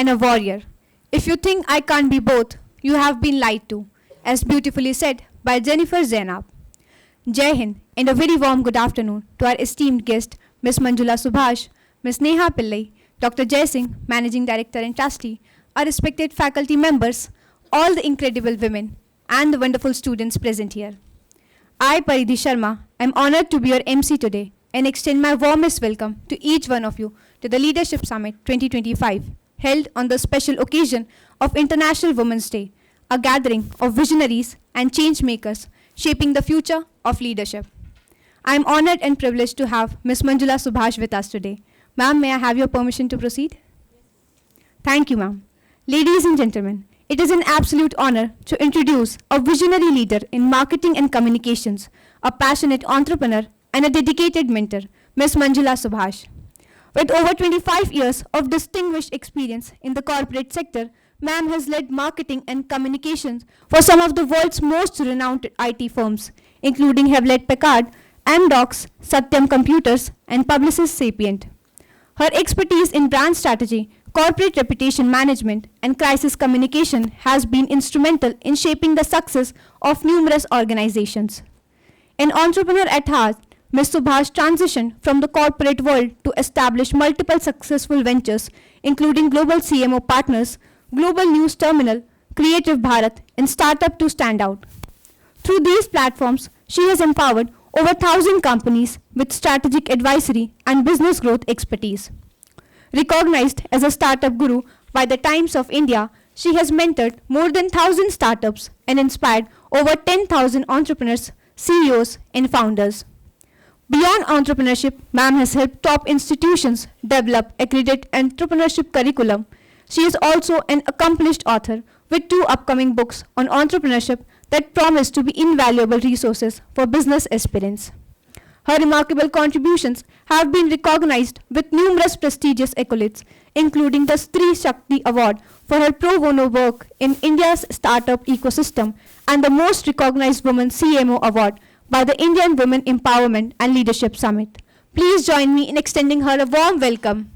and a warrior. If you think I can't be both, you have been lied to, as beautifully said by Jennifer Zainab. Jai Hind, and a very warm good afternoon to our esteemed guest, Ms. Manjula Subhash, Ms. Neha Pillai, Dr. Jai Singh, Managing Director and Trustee, our respected faculty members, all the incredible women, and the wonderful students present here. I, Paridhi Sharma, am honored to be your MC today and extend my warmest welcome to each one of you to the Leadership Summit 2025, held on the special occasion of International Women's Day, a gathering of visionaries and change makers shaping the future of leadership. I am honored and privileged to have Ms. Manjula Subhash with us today. Ma'am, may I have your permission to proceed? Thank you, ma'am. Ladies and gentlemen, it is an absolute honor to introduce a visionary leader in marketing and communications, a passionate entrepreneur, and a dedicated mentor, Ms. Manjula Subhash. With over 25 years of distinguished experience in the corporate sector, ma'am has led marketing and communications for some of the world's most renowned IT firms, including Hewlett-Packard, Amdocs, Satyam Computers, and Publicis Sapient. Her expertise in brand strategy, corporate reputation management, and crisis communication has been instrumental in shaping the success of numerous organizations. An entrepreneur at heart, Ms. Subhash transitioned from the corporate world to establish multiple successful ventures, including Global CMO Partners, Global News Terminal, Creative Bharat, and Startup to Stand Out. Through these platforms, she has empowered over 1,000 companies with strategic advisory and business growth expertise. Recognized as a startup guru by the Times of India, she has mentored more than 1,000 startups and inspired over 10,000 entrepreneurs, CEOs, and founders. Beyond entrepreneurship, ma'am has helped top institutions develop accredited entrepreneurship curriculum. She is also an accomplished author with 2 upcoming books on entrepreneurship that promise to be invaluable resources for business aspirants. Her remarkable contributions have been recognized with numerous prestigious accolades, including the Stree Shakti Award for her pro bono work in India's startup ecosystem and the Most Recognized Woman CMO Award by the Indian Women Empowerment and Leadership Summit. Please join me in extending her a warm welcome.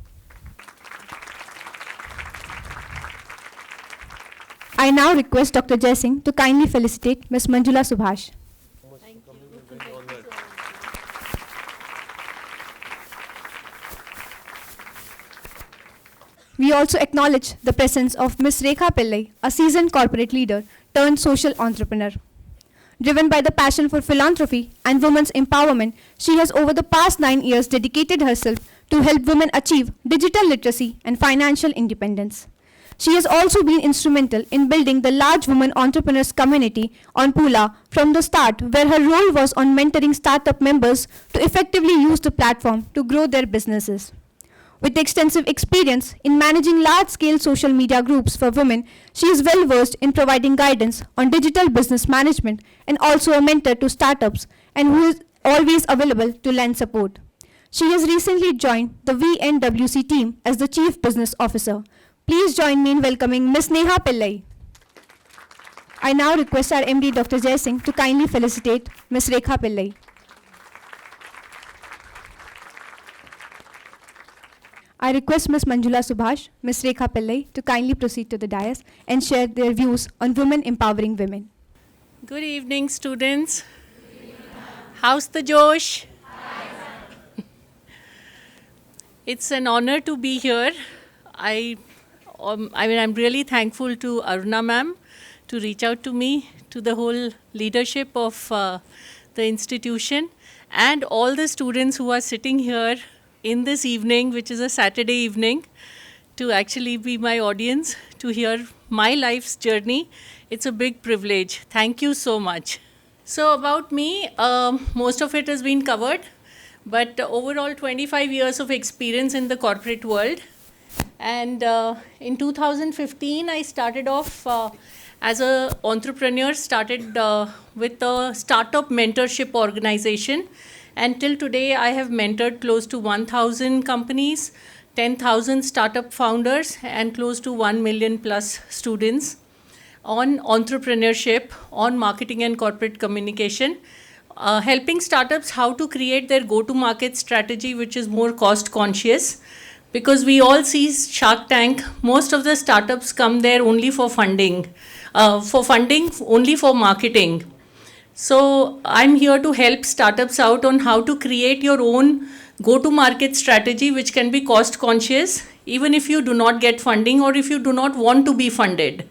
I now request Dr. Jai Singh to kindly felicitate Ms. Manjula Subhash. Thank you. We also acknowledge the presence of Ms. Rekha Pillai, a seasoned corporate leader turned social entrepreneur. Driven by the passion for philanthropy and women's empowerment, she has over the past 9 years dedicated herself to help women achieve digital literacy and financial independence. She has also been instrumental in building the large women entrepreneurs community on Pula from the start, where her role was on mentoring startup members to effectively use the platform to grow their businesses. With extensive experience in managing large-scale social media groups for women, she is well-versed in providing guidance on digital business management and also a mentor to startups and who is always available to lend support. She has recently joined the VNWC team as the Chief Business Officer. Please join me in welcoming Ms. Neha Pillai. I now request our MD Dr. Jai Singh to kindly felicitate Ms. Rekha Pillai. I request Ms. Manjula Subhash, Ms. Rekha Pillai to kindly proceed to the dais and share their views on women empowering women. Good evening, students. How's the Josh? It's an honor to be here. I'm really thankful to Aruna ma'am to reach out to me, to the whole leadership of the institution, and all the students who are sitting here in this evening, which is a Saturday evening, to actually be my audience, to hear my life's journey. It's a big privilege. Thank you so much. So about me, most of it has been covered, but overall 25 years of experience in the corporate world. And in 2015, I started off as an entrepreneur, started with a startup mentorship organization. And till today, I have mentored close to 1,000 companies, 10,000 startup founders, and close to 1 million plus students on entrepreneurship, on marketing and corporate communication, helping startups how to create their go-to-market strategy, which is more cost conscious, because we all see Shark Tank. Most of the startups come there only for funding, only for marketing. So I'm here to help startups out on how to create your own go-to-market strategy, which can be cost conscious, even if you do not get funding or if you do not want to be funded.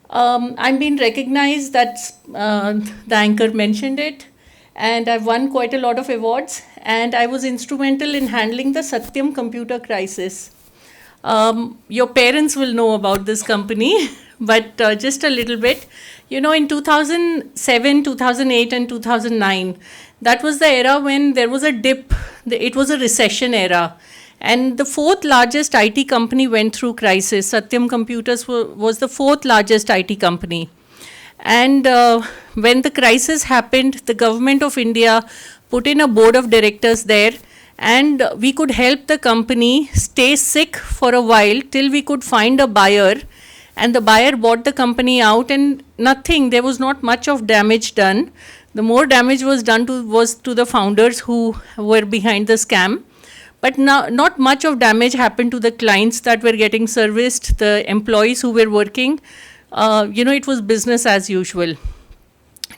I'm being recognized, that the anchor mentioned it, and I've won quite a lot of awards, and I was instrumental in handling the Satyam computer crisis. Your parents will know about this company, but just a little bit. You know, in 2007, 2008, and 2009, that was the era when there was a dip. It was a recession era. And the fourth largest IT company went through crisis. Satyam Computers was the fourth largest IT company. And when the crisis happened, the government of India put in a board of directors there, and we could help the company stay sick for a while till we could find a buyer. And the buyer bought the company out, and there was not much of damage done. The more damage was done was to the founders who were behind the scam. But not much of damage happened to the clients that were getting serviced, the employees who were working. It was business as usual.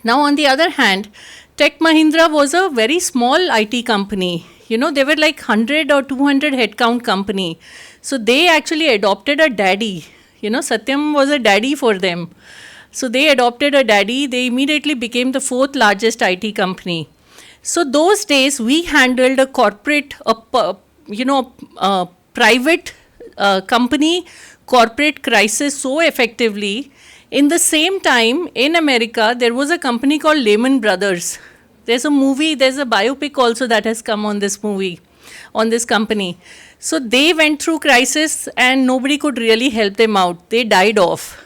Now, on the other hand, Tech Mahindra was a very small IT company. They were like 100 or 200 headcount company. So they actually adopted a daddy. Satyam was a daddy for them. So they adopted a daddy. They immediately became the fourth largest IT company. So those days we handled a corporate, private company corporate crisis so effectively. In the same time, in America, there was a company called Lehman Brothers. There's a movie, there's a biopic also that has come on this movie, on this company. So they went through crisis and nobody could really help them out. They died off,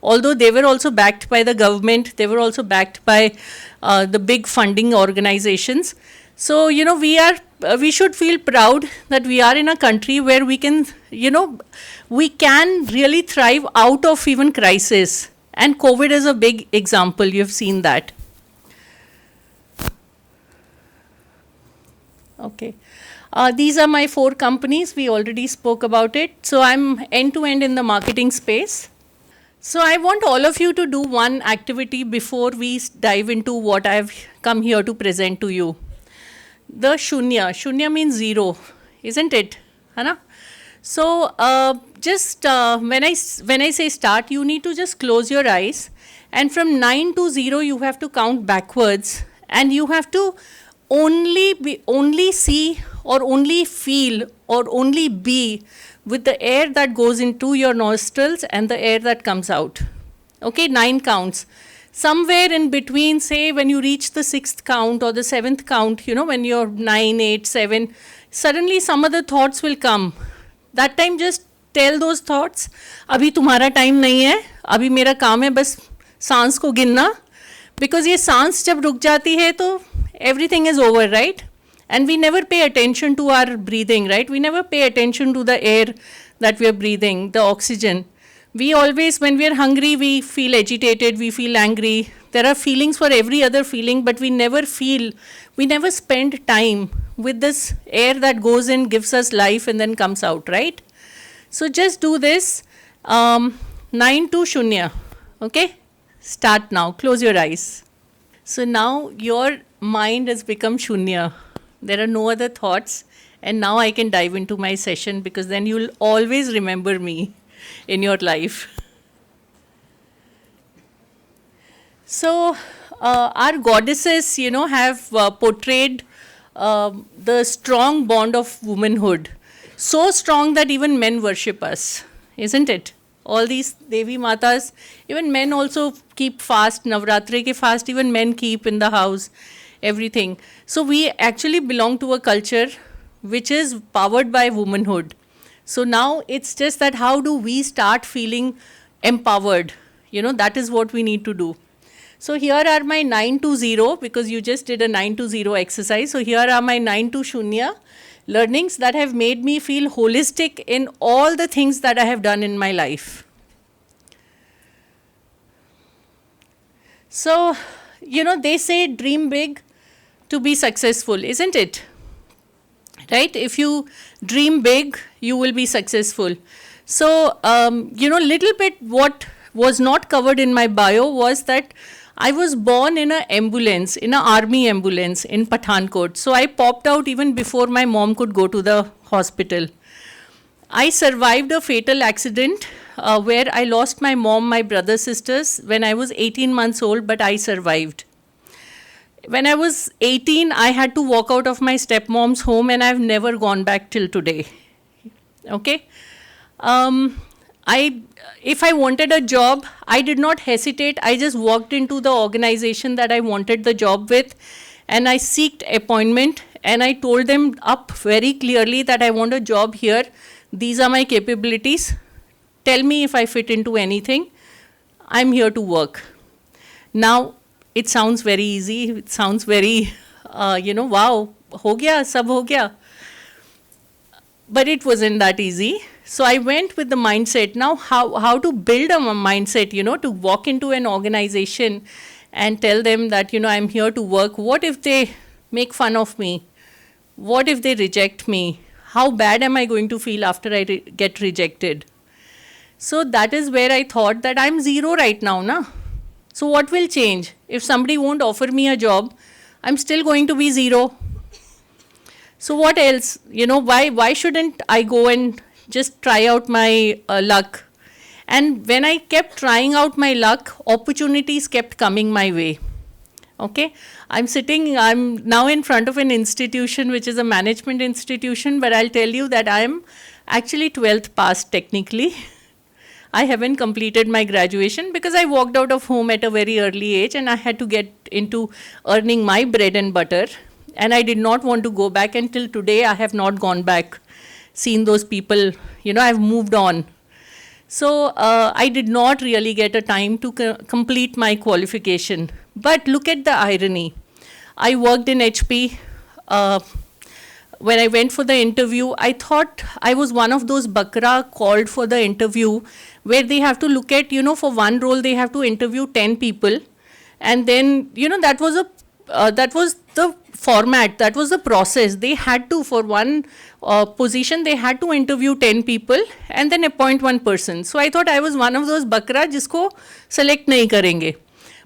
Although they were also backed by the government, they were also backed by the big funding organizations. So, we should feel proud that we are in a country where we can really thrive out of even crisis. And COVID is a big example. You've seen that. Okay. These are my 4 companies. We already spoke about it. So I'm end-to-end in the marketing space. So I want all of you to do one activity before we dive into what I've come here to present to you. The Shunya. Shunya means zero, isn't it? Hana? So just when I say start, you need to just close your eyes. And from 9 to 0, you have to count backwards. And you have to only see or only feel or only be with the air that goes into your nostrils and the air that comes out. Okay, 9 counts. Somewhere in between, say when you reach the 6th count or the 7th count, when you're 9, 8, 7, suddenly some other thoughts will come. That time just tell those thoughts, abhi tumhara time nahi hai, abhi mera kaam hai bas सांस को गिनना. Because ये सांस जब रुक जाती है तो everything is over, right? And we never pay attention to our breathing, right? We never pay attention to the air that we are breathing, the oxygen. We always, when we are hungry, we feel agitated, we feel angry. There are feelings for every other feeling, but we never spend time with this air that goes in, gives us life, and then comes out, right? So just do this, 9 to Shunya, okay? Start now, close your eyes. So now your mind has become Shunya. There are no other thoughts, and now I can dive into my session because then you'll always remember me in your life. So our goddesses, have portrayed the strong bond of womanhood. So strong that even men worship us, isn't it? All these Devi Matas, even men also keep fast, Navratri ke fast, even men keep in the house, everything. So we actually belong to a culture which is powered by womanhood. So now it's just that how do we start feeling empowered? That is what we need to do. So here are my 9 to 0, because you just did a 9 to 0 exercise. So here are my 9 to Shunya learnings that have made me feel holistic in all the things that I have done in my life. So, they say dream big to be successful, isn't it? right? If you dream big, you will be successful. So, little bit what was not covered in my bio was that I was born in an ambulance, in an army ambulance in Pathankot. So I popped out even before my mom could go to the hospital. I survived a fatal accident where I lost my mom, my brother, sisters when I was 18 months old, but I survived. When I was 18, I had to walk out of my stepmom's home, and I've never gone back till today. Okay? If I wanted a job, I did not hesitate. I just walked into the organization that I wanted the job with, and I sought appointment, and I told them up very clearly that I want a job here. These are my capabilities. Tell me if I fit into anything. I'm here to work. Now, it sounds very easy. It sounds very, wow, ho gaya, sab ho gaya. But it wasn't that easy. So I went with the mindset. Now, how to build a mindset, to walk into an organization and tell them that, I'm here to work. What if they make fun of me? What if they reject me? How bad am I going to feel after I get rejected? So that is where I thought that I'm zero right now, na? So what will change? If somebody won't offer me a job, I'm still going to be zero. So what else? Why shouldn't I go and just try out my luck? And when I kept trying out my luck, opportunities kept coming my way. Okay, I'm now in front of an institution which is a management institution, but I'll tell you that I'm actually 12th passed technically. I haven't completed my graduation because I walked out of home at a very early age and I had to get into earning my bread and butter. And I did not want to go back until today. I have not gone back, seen those people, I've moved on. So I did not really get a time to complete my qualification. But look at the irony. I worked in HP. When I went for the interview, I thought I was one of those bakra called for the interview where they have to look at, for one role, they have to interview 10 people. And then, that was the format, that was the process. They had to, for one position, they had to interview 10 people and then appoint one person. So I thought I was one of those bakra jisko select nahi karenge.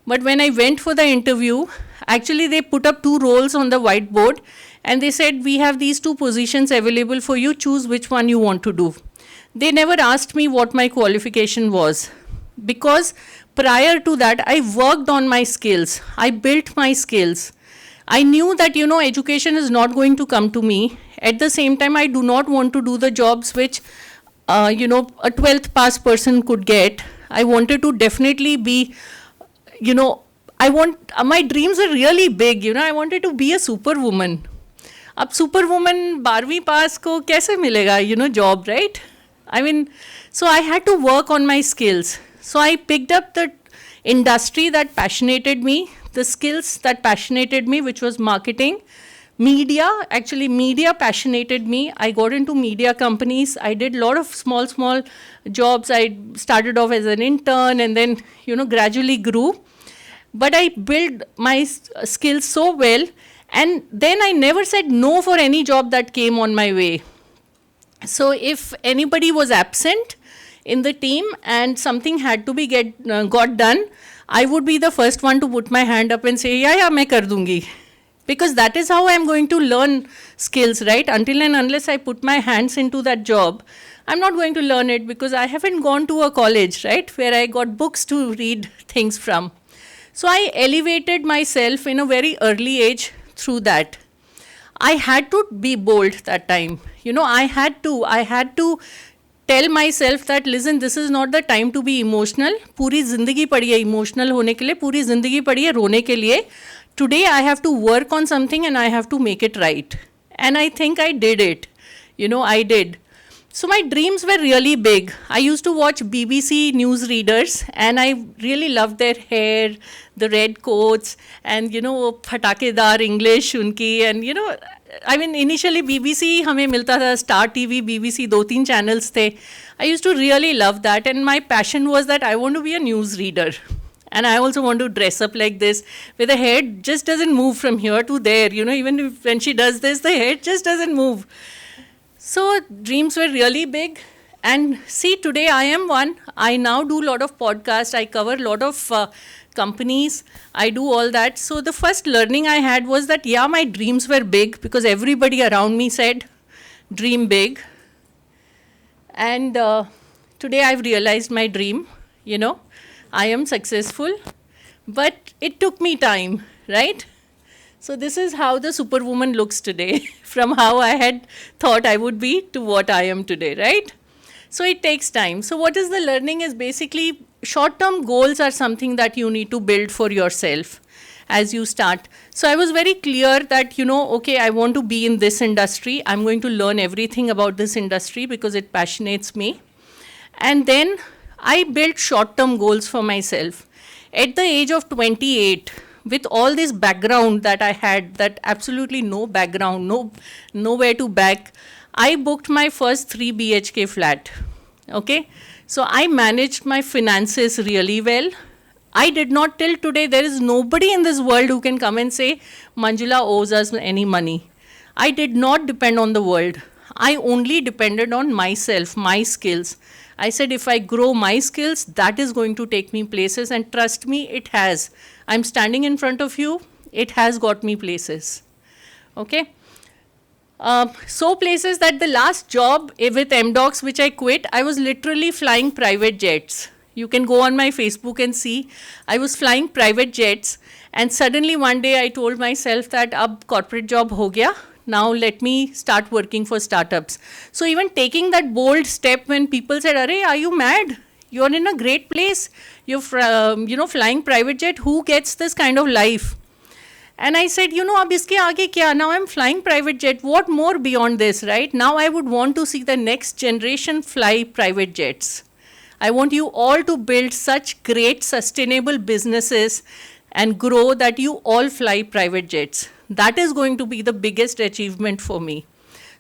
But when I went for the interview, actually they put up 2 roles on the whiteboard and they said, we have these 2 positions available for you, choose which one you want to do. They never asked me what my qualification was because prior to that, I worked on my skills. I built my skills. I knew that, education is not going to come to me. At the same time, I do not want to do the jobs which, a 12th pass person could get. I wanted to definitely be, my dreams are really big, I wanted to be a superwoman. अब superwoman 12वीं पास को कैसे मिलेगा, job, right? So I had to work on my skills. So I picked up the industry that passionated me, the skills that passionated me, which was marketing. Media passionated me. I got into media companies. I did a lot of small jobs. I started off as an intern and then, gradually grew. But I built my skills so well. And then I never said no for any job that came on my way. So if anybody was absent in the team and something had to be got done, I would be the first one to put my hand up and say, yeah, main kar dungi. Because that is how I'm going to learn skills, right? Until and unless I put my hands into that job, I'm not going to learn it because I haven't gone to a college, right? Where I got books to read things from. So I elevated myself in a very early age through that. I had to be bold that time. I had to tell myself that, listen, this is not the time to be emotional. पूरी जिंदगी पड़ी है emotional होने के लिए, पूरी जिंदगी पड़ी है रोने के लिए. Today I have to work on something and I have to make it right. And I think I did it. I did. So my dreams were really big. I used to watch BBC news readers and I really loved their hair, the red coats and, phatakedar English unki and, initially BBC हमें मिलता था, Star TV, BBC 2-3 channels थे. I used to really love that and my passion was that I want to be a news reader. And I also want to dress up like this, where the head just doesn't move from here to there. Even when she does this, the head just doesn't move. So dreams were really big. And see, today I am one. I now do a lot of podcasts. I cover a lot of companies. I do all that. So the first learning I had was that, yeah, my dreams were big because everybody around me said, dream big. And today I've realized my dream, I am successful, but it took me time, right? So this is how the superwoman looks today, from how I had thought I would be to what I am today, right? So it takes time. So what is the learning is basically short-term goals are something that you need to build for yourself as you start. So I was very clear that, okay, I want to be in this industry. I'm going to learn everything about this industry because it passionates me. And then I built short-term goals for myself. At the age of 28, with all this background that I had, that absolutely no background, nowhere to back, I booked my first 3 BHK flat. Okay? So I managed my finances really well. I did not till today, there is nobody in this world who can come and say, Manjula owes us any money. I did not depend on the world. I only depended on myself, my skills. I said, if I grow my skills, that is going to take me places, and trust me, it has. I'm standing in front of you, it has got me places. Okay? So places that the last job with MDocs, which I quit, I was literally flying private jets. You can go on my Facebook and see. I was flying private jets, and suddenly one day I told myself that ab corporate job ho gaya. Now let me start working for startups. So even taking that bold step when people said, "Arey, are you mad? You're in a great place. You're flying private jet. Who gets this kind of life?" And I said, ab iske aage kya? Now I'm flying private jet. What more beyond this, right? Now I would want to see the next generation fly private jets. I want you all to build such great sustainable businesses and grow that you all fly private jets. That is going to be the biggest achievement for me.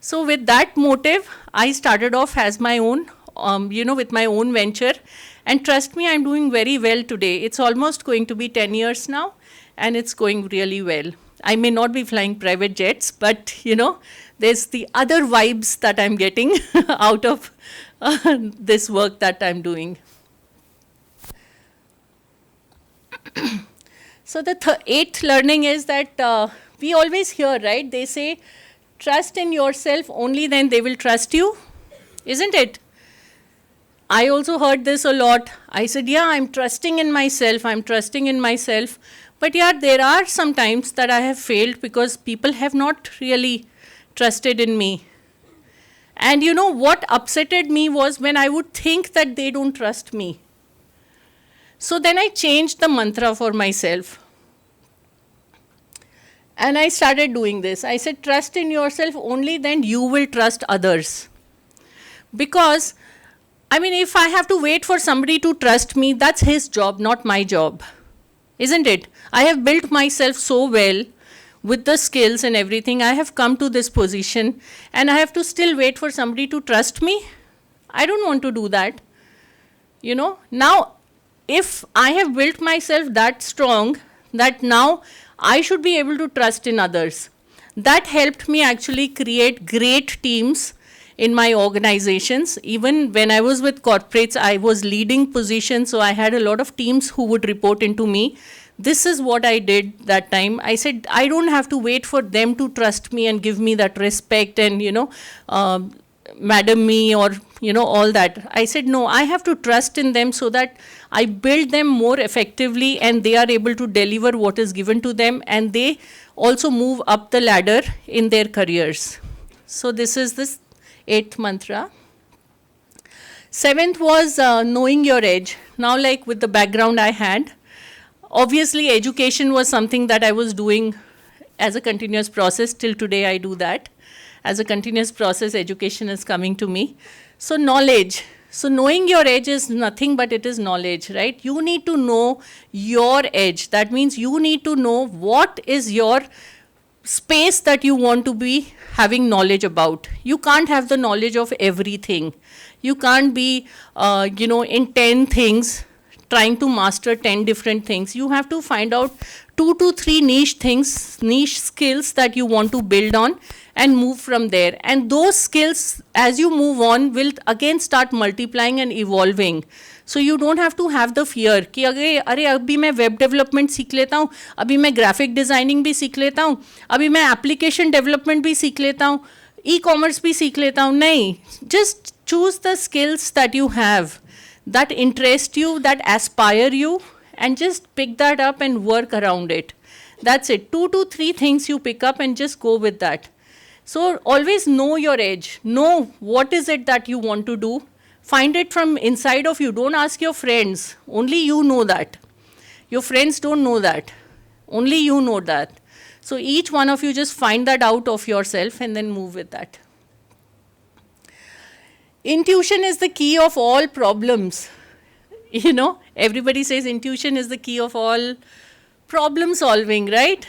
So with that motive, I started off as my own, with my own venture. And trust me, I'm doing very well today. It's almost going to be 10 years now, and it's going really well. I may not be flying private jets, but, there's the other vibes that I'm getting out of this work that I'm doing. So the 8th learning is that we always hear, right? They say, trust in yourself, only then they will trust you. Isn't it? I also heard this a lot. I said, yeah, I'm trusting in myself. But yeah, there are some times that I have failed because people have not really trusted in me. And what upsetted me was when I would think that they don't trust me. So then I changed the mantra for myself. And I started doing this. I said, trust in yourself, only then you will trust others. Because, if I have to wait for somebody to trust me, that's his job, not my job. Isn't it? I have built myself so well with the skills and everything. I have come to this position, and I have to still wait for somebody to trust me. I don't want to do that. Now, if I have built myself that strong, that now I should be able to trust in others. That helped me actually create great teams in my organizations. Even when I was with corporates, I was leading positions, so I had a lot of teams who would report into me. This is what I did that time. I said, I don't have to wait for them to trust me and give me that respect and, madam me or, all that. I said, no, I have to trust in them so that I build them more effectively and they are able to deliver what is given to them, and they also move up the ladder in their careers. So this is this 8th mantra. 7th was knowing your edge. Now, like with the background I had, obviously education was something that I was doing as a continuous process. Till today I do that. As a continuous process, education is coming to me. So knowledge. So knowing your edge is nothing but it is knowledge, right? You need to know your edge. That means you need to know what is your space that you want to be having knowledge about. You can't have the knowledge of everything. You can't be, in 10 things trying to master 10 different things. You have to find out 2 to 3 niche things, niche skills that you want to build on and move from there. And those skills, as you move on, will again start multiplying and evolving. So you don't have to have the fear कि अरे अभी मैं web development सीख लेता हूँ, अभी मैं graphic designing भी सीख लेता हूँ, अभी मैं एप्लीकेशन डेवलपमेंट भी सीख लेता हूँ, ई कॉमर्स भी सीख लेता हूँ. नहीं, just choose the skills that you have, that interest you, that aspire you, and just pick that up and work around it. That's it. 2 to 3 things you pick up and just go with that. So always know your edge. Know what is it that you want to do. Find it from inside of you. Don't ask your friends. Only you know that. Your friends don't know that. Only you know that. So each one of you just find that out of yourself and then move with that. Intuition is the key of all problems. You know, everybody says intuition is the key of all problem solving, right?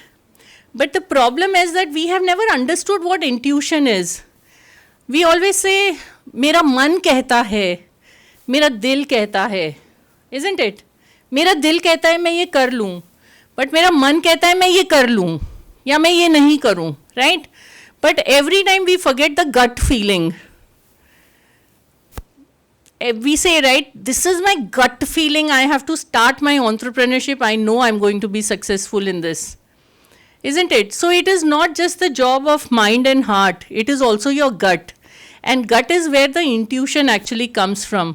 But the problem is that we have never understood what intuition is. We always say, मेरा मन कहता है, मेरा दिल कहता है, isn't it? मेरा दिल कहता है मैं ये कर लूँ, but मेरा मन कहता है मैं ये कर लूँ, या मैं ये नहीं करूँ, right? But every time we forget the gut feeling. We say, right, this is my gut feeling, I have to start my entrepreneurship, I know I'm going to be successful in this. Isn't it? So it is not just the job of mind and heart, it is also your gut. And gut is where the intuition actually comes from.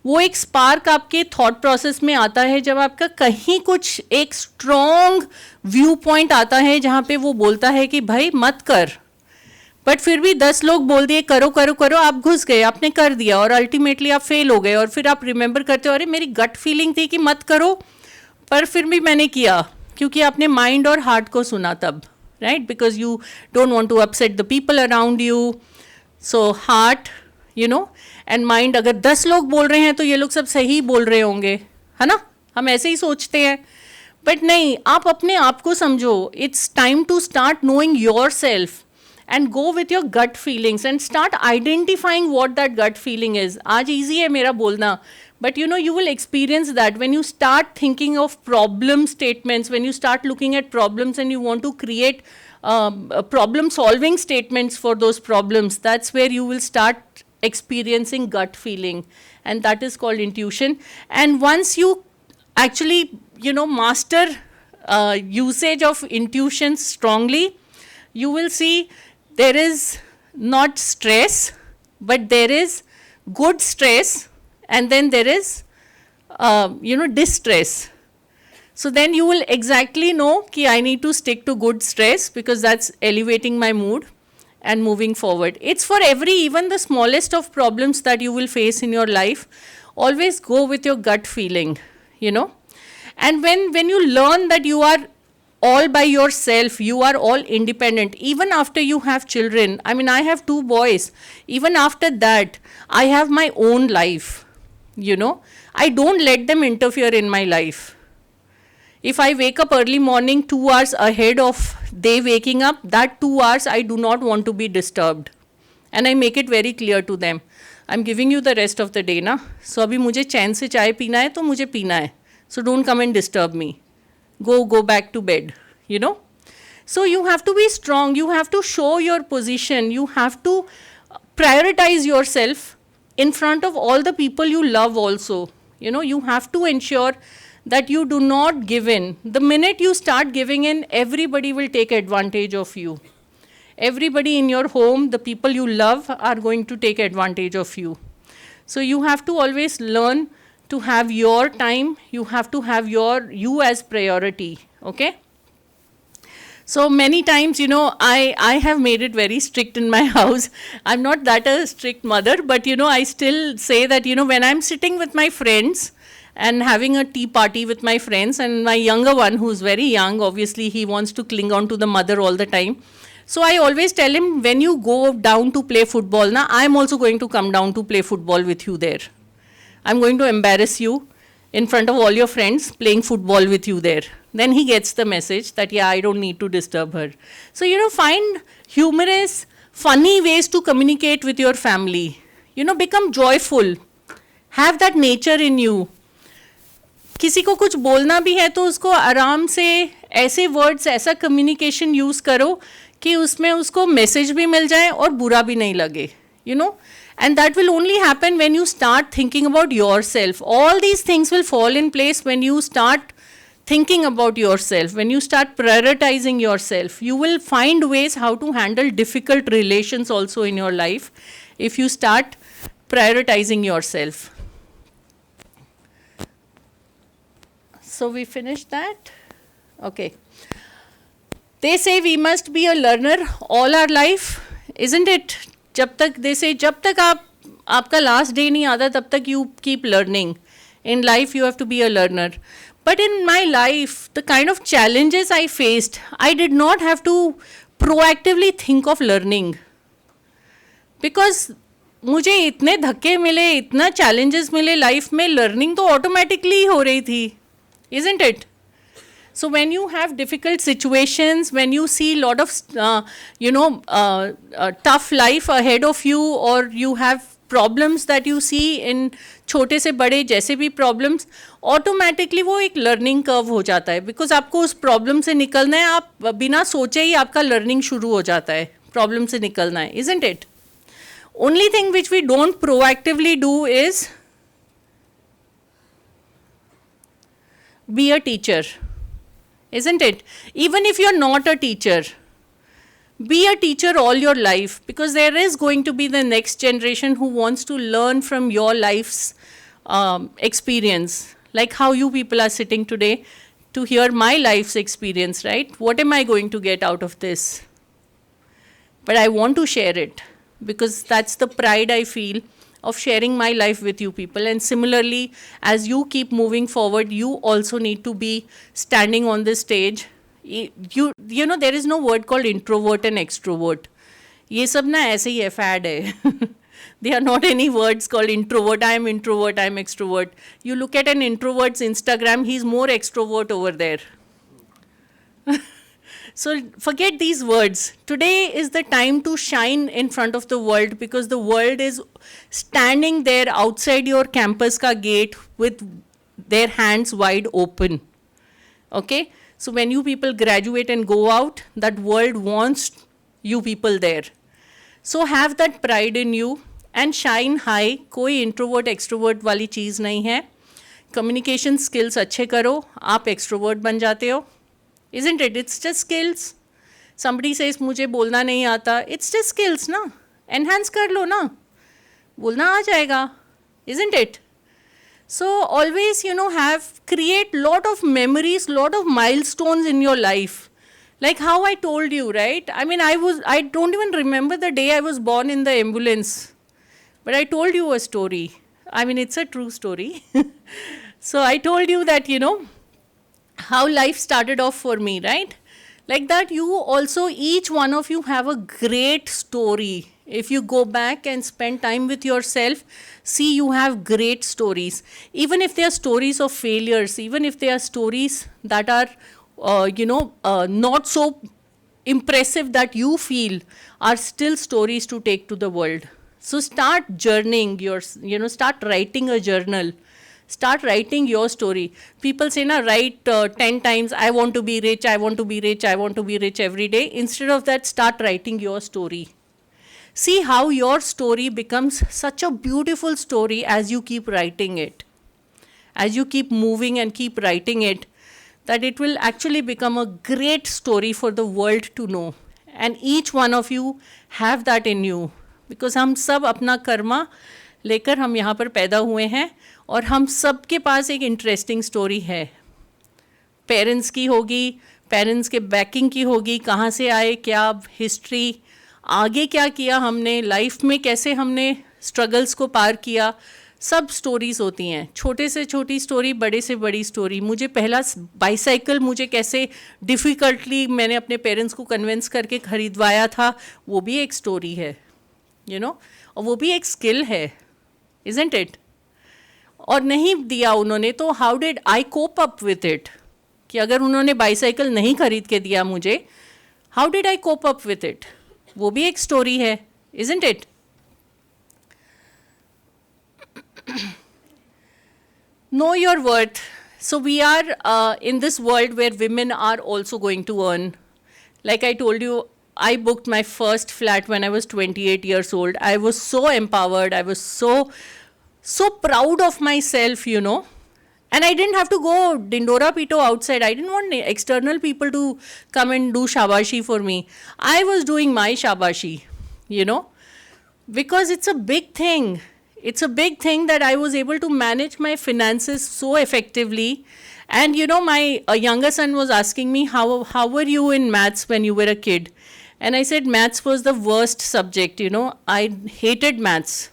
वो एक spark आपके thought process में आता है जब आपका कहीं कुछ एक स्ट्रॉन्ग व्यू पॉइंट आता है जहाँ पे वो बोलता है कि भाई मत कर, बट फिर भी 10 लोग बोल दिए करो करो करो, आप घुस गए, आपने कर दिया और अल्टीमेटली आप फेल हो गए. और फिर आप रिमेंबर करते हो अरे मेरी गट फीलिंग थी कि मत करो, पर फिर भी मैंने किया क्योंकि आपने माइंड और हार्ट को सुना तब, right? Because you don't want to upset the people around you. So heart, you know, and mind, अगर 10 लोग बोल रहे हैं तो ये लोग सब सही बोल रहे होंगे, है ना? हम ऐसे ही सोचते हैं, बट नहीं, आप अपने आप को समझो. It's time to start knowing yourself and go with your gut feelings and start identifying what that gut feeling is. आज easy है मेरा बोलना, but you know, you will experience that when you start thinking of problem statements, when you start looking at problems and you want to create problem solving statements for those problems, that's where you will start experiencing gut feeling, and that is called intuition. And once you actually, you know, master usage of intuition strongly, you will see there is not stress, but there is good stress, and then there is, you know, distress. So then you will exactly know कि I need to stick to good stress because that's elevating my mood and moving forward. It's for every, even the smallest of problems that you will face in your life. Always go with your gut feeling, you know. And when you learn that you are all by yourself, you are all independent, even after you have children. I mean, I have 2 boys. Even after that, I have my own life, you know. I don't let them interfere in my life. If I wake up early morning 2 hours ahead of they waking up, that 2 hours I do not want to be disturbed. And I make it very clear to them. I'm giving you the rest of the day, na. So abhi mujhe chain se chai peena hai, to mujhe peena hai. So don't come and disturb me. Go back to bed, you know. So you have to be strong, you have to show your position, you have to prioritize yourself in front of all the people you love also. You know, you have to ensure that you do not give in. The minute you start giving in, everybody will take advantage of you. Everybody in your home, the people you love, are going to take advantage of you. So you have to always learn to have your time, you have to have you as priority, okay? So many times, you know, I have made it very strict in my house. I'm not that a strict mother, but, you know, I still say that, you know, when I'm sitting with my friends and having a tea party with my friends, and my younger one, who's very young, obviously he wants to cling on to the mother all the time. So I always tell him, when you go down to play football, na, I'm also going to come down to play football with you there. I'm going to embarrass you in front of all your friends playing football with you there. Then he gets the message that, yeah, I don't need to disturb her. So, you know, find humorous, funny ways to communicate with your family. You know, become joyful. Have that nature in you. किसी को कुछ बोलना भी है तो उसको आराम से ऐसे वर्ड्स, ऐसा कम्युनिकेशन यूज़ करो कि उसमें उसको मैसेज भी मिल जाए और बुरा भी नहीं लगे, you know. And that will only happen when you start thinking about yourself. All these things will fall in place when you start thinking about yourself, when you start prioritizing yourself. You will find ways how to handle difficult relations also in your life if you start prioritizing yourself. So we finished that? Okay. They say we must be a learner all our life, isn't it? जब तक they say जब तक आपका last day नहीं आता तब तक you keep learning. In life you have to be a learner. But in my life, the kind of challenges I faced, I did not have to proactively think of learning. Because मुझे इतने धक्के मिले, इतना challenges मिले life में, learning तो automatically हो रही थी, isn't it? So when you have difficult situations, when you see a lot of, tough life ahead of you, or you have problems that you see in छोटे से बड़े जैसे भी problems, automatically वो एक learning curve हो जाता है. Because आपको उस problem से निकलना है, आप बिना सोचे ही आपका learning शुरू हो जाता है, problem से निकलना है, isn't it? Only thing which we don't proactively do is be a teacher. Isn't it? Even if you're not a teacher, be a teacher all your life, because there is going to be the next generation who wants to learn from your life's experience. Like how you people are sitting today to hear my life's experience, right? What am I going to get out of this? But I want to share it because that's the pride I feel of sharing my life with you people. And similarly, as you keep moving forward, you also need to be standing on this stage. You know, there is no word called introvert and extrovert. ये सब ना ऐसे ही है, fad है. There are not any words called introvert. I am extrovert. You look at an introvert's Instagram, he's more extrovert over there. So forget these words. Today is the time to shine in front of the world, because the world is standing there outside your campus ka gate with their hands wide open. Okay? So when you people graduate and go out, that world wants you people there. So have that pride in you and shine high. कोई introvert extrovert वाली चीज़ नहीं है. Communication skills अच्छे करो, आप extrovert बन जाते हो. Isn't it? It's just skills. Somebody says मुझे बोलना नहीं आता. It's just skills ना. Enhance कर लो ना. बोलना आ जाएगा. Isn't it? So always, create lot of memories, lot of milestones in your life. Like how I told you, right? I mean, I don't even remember the day I was born in the ambulance. But I told you a story. I mean, it's a true story. So I told you that, how life started off for me, right? Like that, you also, each one of you have a great story. If you go back and spend time with yourself, see, you have great stories. Even if they are stories of failures, even if they are stories that are, not so impressive that you feel, are still stories to take to the world. So start journeying, start writing a journal. Start writing your story. People say, write 10 times, I want to be rich, I want to be rich, I want to be rich every day. Instead of that, start writing your story. See how your story becomes such a beautiful story as you keep writing it. As you keep moving and keep writing it, that it will actually become a great story for the world to know. And each one of you have that in you. Because हम सब अपना कर्मा लेकर हम यहाँ पर पैदा हुए हैं, और हम सब के पास एक इंटरेस्टिंग स्टोरी है. पेरेंट्स की होगी, पेरेंट्स के बैकिंग की होगी, कहाँ से आए, क्या हिस्ट्री, आगे क्या किया हमने लाइफ में, कैसे हमने स्ट्रगल्स को पार किया, सब स्टोरीज होती हैं. छोटे से छोटी स्टोरी, बड़े से बड़ी स्टोरी. मुझे पहला बाईसाइकिल मुझे कैसे डिफ़िकल्टली मैंने अपने पेरेंट्स को कन्विंस करके खरीदवाया था, वो भी एक स्टोरी है, और वो भी एक स्किल है, isn't it? और नहीं दिया उन्होंने, तो how did I cope up with it, कि अगर उन्होंने बाईसाइकिल नहीं खरीद के दिया मुझे, how did I cope up with it, वो भी एक स्टोरी है, isn't it? Know your worth. So we are in this world where women are also going to earn. Like I told you, I booked my first flat when I was 28 years old. I was so empowered. I was so proud of myself, you know. And I didn't have to go Dindora Pito outside. I didn't want external people to come and do shabashi for me. I was doing my shabashi, you know, because it's a big thing. It's a big thing that I was able to manage my finances so effectively. And you know, my younger son was asking me, how were you in maths when you were a kid? And I said, maths was the worst subject, you know. I hated maths.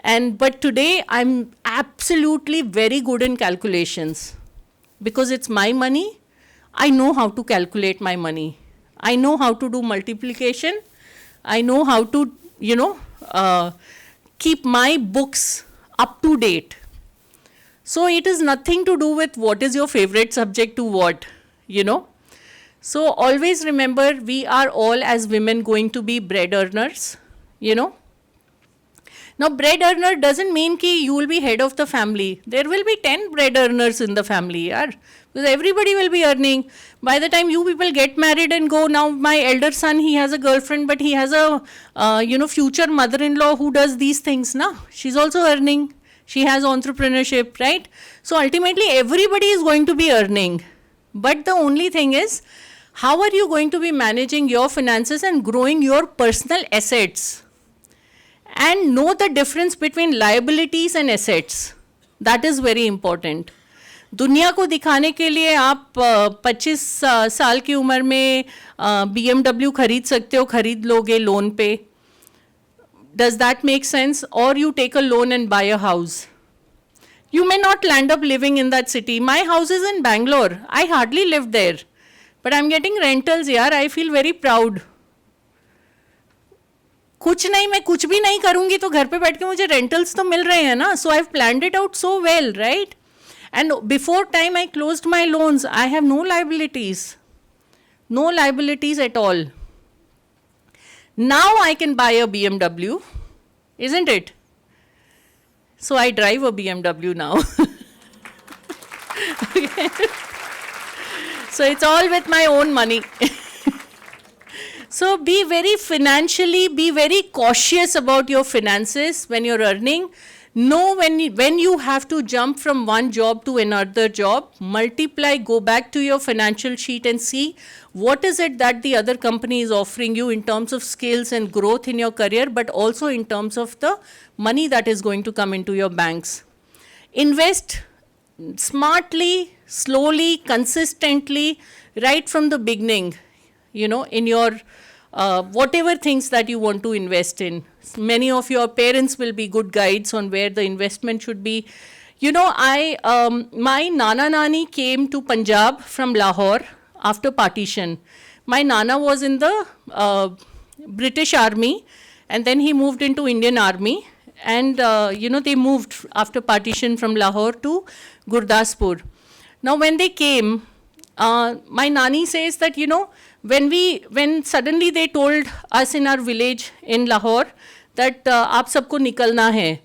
But today I'm absolutely very good in calculations. Because it's my money, I know how to calculate my money. I know how to do multiplication. I know how to, you know, keep my books up to date. So it is nothing to do with what is your favorite subject to what, you know. So always remember, we are all as women going to be bread earners, you know. Now bread earner doesn't mean ki you will be head of the family. There will be 10 bread earners in the family, yaar. Because everybody will be earning. By the time you people get married and go, now my elder son, he has a girlfriend, but he has a, you know, future mother-in-law who does these things, na? She's also earning. She has entrepreneurship, right? So ultimately, everybody is going to be earning. But the only thing is, how are you going to be managing your finances and growing your personal assets? And know the difference between liabilities and assets. That is very important. दुनिया को दिखाने के लिए आप 25 साल की उम्र में BMW खरीद सकते हो, खरीद लोगे लोन पे. Does that make sense? Or you take a loan and buy a house. You may not land up living in that city. My house is in Bangalore. I hardly live there. But I'm getting rentals here. I feel very proud. कुछ नहीं, मैं कुछ भी नहीं करूंगी तो घर पे बैठ के मुझे रेंटल्स तो मिल रहे हैं ना. So I've planned it out so well, right? And before time I closed my loans. I have no liabilities. No liabilities at all. Now I can buy a BMW, isn't it? So I drive a BMW now. Okay. So it's all with my own money. So be very cautious about your finances when you're earning. Know when you have to jump from one job to another job, multiply, go back to your financial sheet and see what is it that the other company is offering you in terms of skills and growth in your career, but also in terms of the money that is going to come into your banks. Invest smartly, slowly, consistently, right from the beginning, you know, in your whatever things that you want to invest in. Many of your parents will be good guides on where the investment should be. You know, my Nana Nani came to Punjab from Lahore after partition. My Nana was in the British Army, and then he moved into Indian Army. And, you know, they moved after partition from Lahore to Gurdaspur. Now, when they came, my Nani says that, you know, when suddenly they told us in our village in Lahore that आप सबको निकलना है,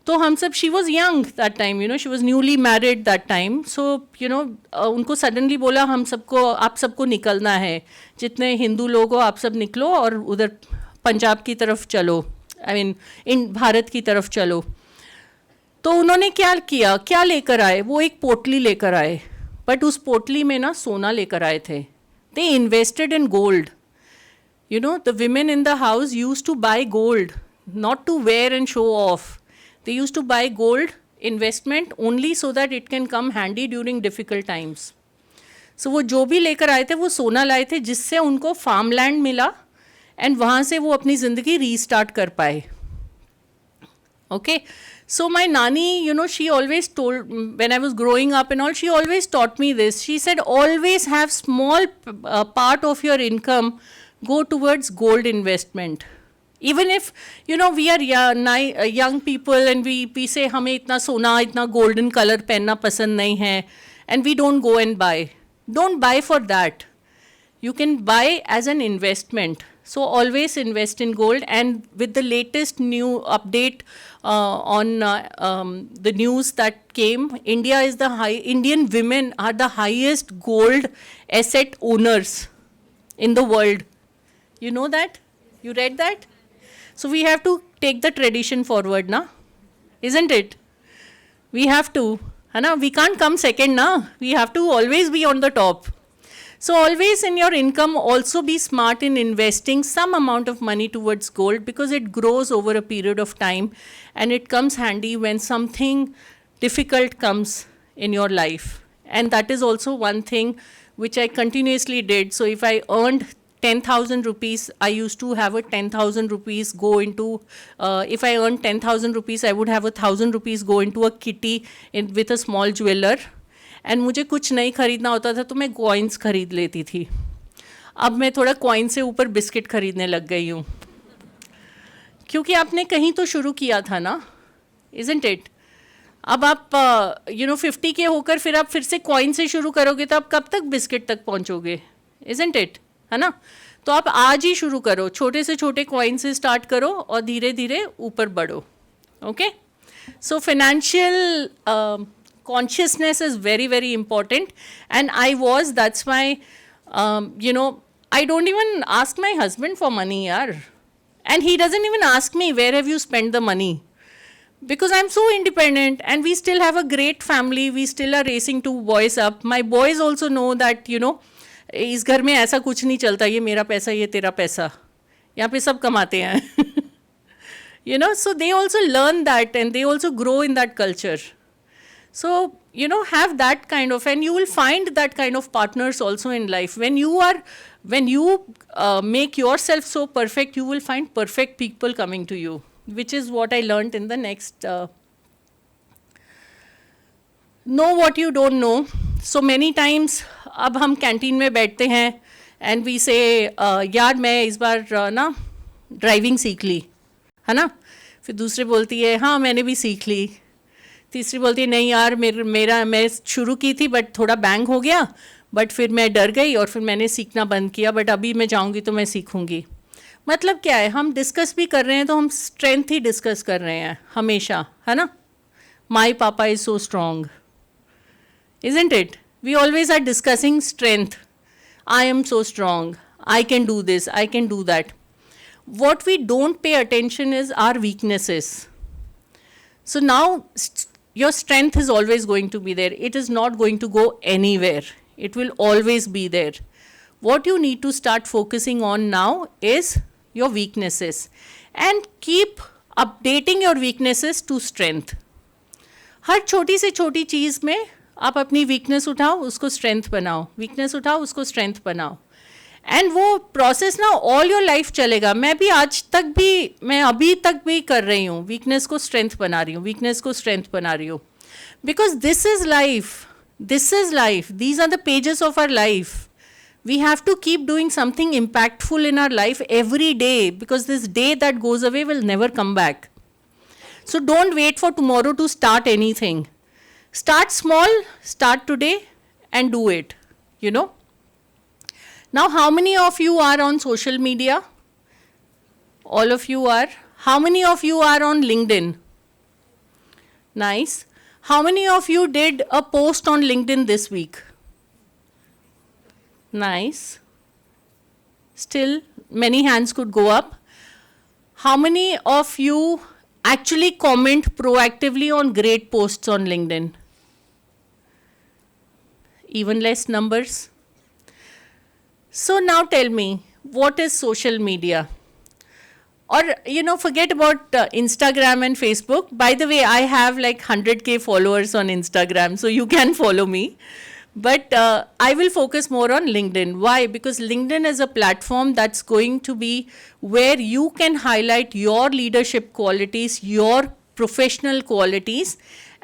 तो हम सब, she was young that time, you know, she was newly married that time. So, you know, उनको suddenly बोला हम सबको, आप सबको निकलना है, जितने हिंदू लोग हो आप सब निकलो और उधर पंजाब की तरफ चलो, I mean, इन भारत की तरफ चलो. तो उन्होंने क्या किया, क्या लेकर आए? वो एक पोटली लेकर आए, बट उस पोटली में ना सोना लेकर आए थे. They invested in gold. You know, the women in the house used to buy gold, not to wear and show off. They used to buy gold investment only so that it can come handy during difficult times. So वो जो भी लेकर आए थे वो सोना लाए थे, जिससे उनको farmland मिला and वहाँ से वो अपनी ज़िंदगी restart कर पाए. Okay. So my Nani, you know, she always told, when I was growing up and all, she always taught me this. She said, always have small part of your income go towards gold investment. Even if, you know, we are young people and we say, हमें इतना सोना, इतना golden color पहनना पसंद नहीं है, and we don't go and buy. Don't buy for that. You can buy as an investment. So always invest in gold. And with the latest new update on the news that came, Indian women are the highest gold asset owners in the world. You know that? You read that? So we have to take the tradition forward, na? Isn't it? We have to. Hai we can't come second, na? We have to always be on the top. So always in your income, also be smart in investing some amount of money towards gold, because it grows over a period of time and it comes handy when something difficult comes in your life. And that is also one thing which I continuously did. So if I earned 10,000 rupees, I used to have a 10,000 rupees go into, if I earned 10,000 rupees, I would have 1,000 rupees go into a kitty with a small jeweler. And मुझे कुछ नहीं खरीदना होता था तो मैं coins खरीद लेती थी. अब मैं थोड़ा कॉइन से ऊपर बिस्किट खरीदने लग गई हूँ, क्योंकि आपने कहीं तो शुरू किया था ना, इजंट इट? अब आप 50 के होकर फिर आप फिर से कॉइन से शुरू करोगे तो आप कब तक बिस्किट तक पहुँचोगे, इजंट इट? है ना? तो आप आज ही शुरू करो, छोटे से छोटे कॉइन से स्टार्ट करो और धीरे धीरे ऊपर बढ़ो. Okay, so financial consciousness is very, very important. And that's why, I don't even ask my husband for money, yaar. And he doesn't even ask me, where have you spent the money? Because I'm so independent and we still have a great family. We still are raising 2 boys up. My boys also know that, इस घर में ऐसा कुछ नहीं चलता, ये मेरा पैसा, ये तेरा पैसा. यहाँ पे सब कमाते हैं. So they also learn that and they also grow in that culture. So, have that kind of, and you will find that kind of partners also in life. When you make yourself so perfect, you will find perfect people coming to you, which is what I learned in the next. Know what you don't know. So many times, अब हम canteen में बैठते हैं and we say, यार मैं इस बार ना driving सीख ली, है ना? फिर दूसरे बोलती है, हाँ मैंने भी सीख ली. तीसरी बोलती है, नहीं यार मैं शुरू की थी बट थोड़ा बैंग हो गया, बट फिर मैं डर गई और फिर मैंने सीखना बंद किया, बट अभी मैं जाऊंगी तो मैं सीखूंगी. मतलब क्या है, हम डिस्कस भी कर रहे हैं तो हम स्ट्रेंथ ही डिस्कस कर रहे हैं हमेशा, है ना? My papa is so strong, isn't it? We always are discussing strength. I am so strong, I can do this, I can do that. What we don't pay attention is our weaknesses. So now your strength is always going to be there. It is not going to go anywhere. It will always be there. What you need to start focusing on now is your weaknesses and keep updating your weaknesses to strength. हर छोटी से छोटी चीज़ में आप अपनी weakness उठाओ, उसको strength बनाओ, weakness उठाओ, उसको strength बनाओ. एंड वो प्रोसेस ना ऑल योर लाइफ चलेगा. मैं अभी तक भी कर रही हूँ, वीकनेस को स्ट्रेंथ बना रही हूँ, वीकनेस को स्ट्रेंथ बना रही हूँ. Because this is life, these are the pages of our life. We have to keep doing something impactful in our life every day, because this day that goes away will never come back. So don't wait for tomorrow to start anything. Start small, start today and do it, Now, how many of you are on social media? All of you are. How many of you are on LinkedIn? Nice. How many of you did a post on LinkedIn this week? Nice. Still, many hands could go up. How many of you actually comment proactively on great posts on LinkedIn? Even less numbers. So now tell me, what is social media? Or, forget about Instagram and Facebook. By the way, I have like 100K followers on Instagram, so you can follow me. But I will focus more on LinkedIn. Why? Because LinkedIn is a platform that's going to be where you can highlight your leadership qualities, your professional qualities,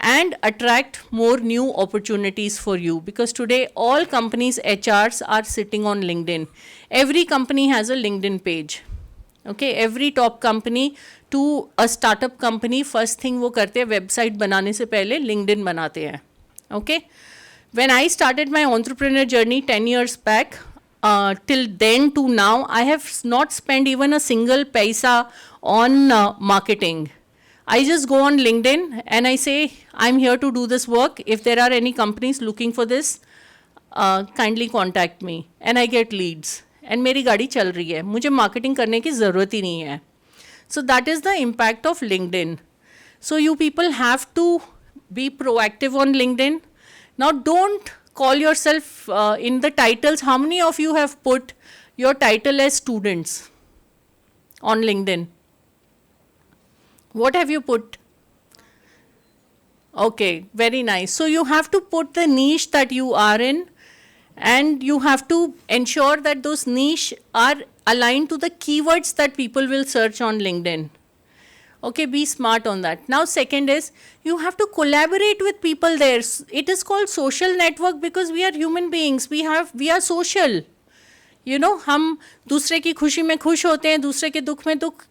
and attract more new opportunities for you. Because today all companies' HRs are sitting on LinkedIn. Every company has a LinkedIn page. Okay, every top company to a startup company, first thing वो करते हैं website बनाने से पहले LinkedIn बनाते हैं. Okay, when I started my entrepreneur journey 10 years back, till then to now, I have not spent even a single paisa on marketing. I just go on LinkedIn and I say, I'm here to do this work. If there are any companies looking for this, kindly contact me. And I get leads. And मेरी गाड़ी चल रही है. मुझे marketing करने की ज़रूरत ही नहीं है. So that is the impact of LinkedIn. So you people have to be proactive on LinkedIn. Now don't call yourself in the titles. How many of you have put your title as students on LinkedIn? What have you put? Okay, very nice. So you have to put the niche that you are in, and you have to ensure that those niche are aligned to the keywords that people will search on LinkedIn. Okay, be smart on that. Now, second is you have to collaborate with people there. It is called social network because we are human beings. We are social. You know, हम दूसरे की खुशी में खुश होते हैं, दूसरे के दुख में दुख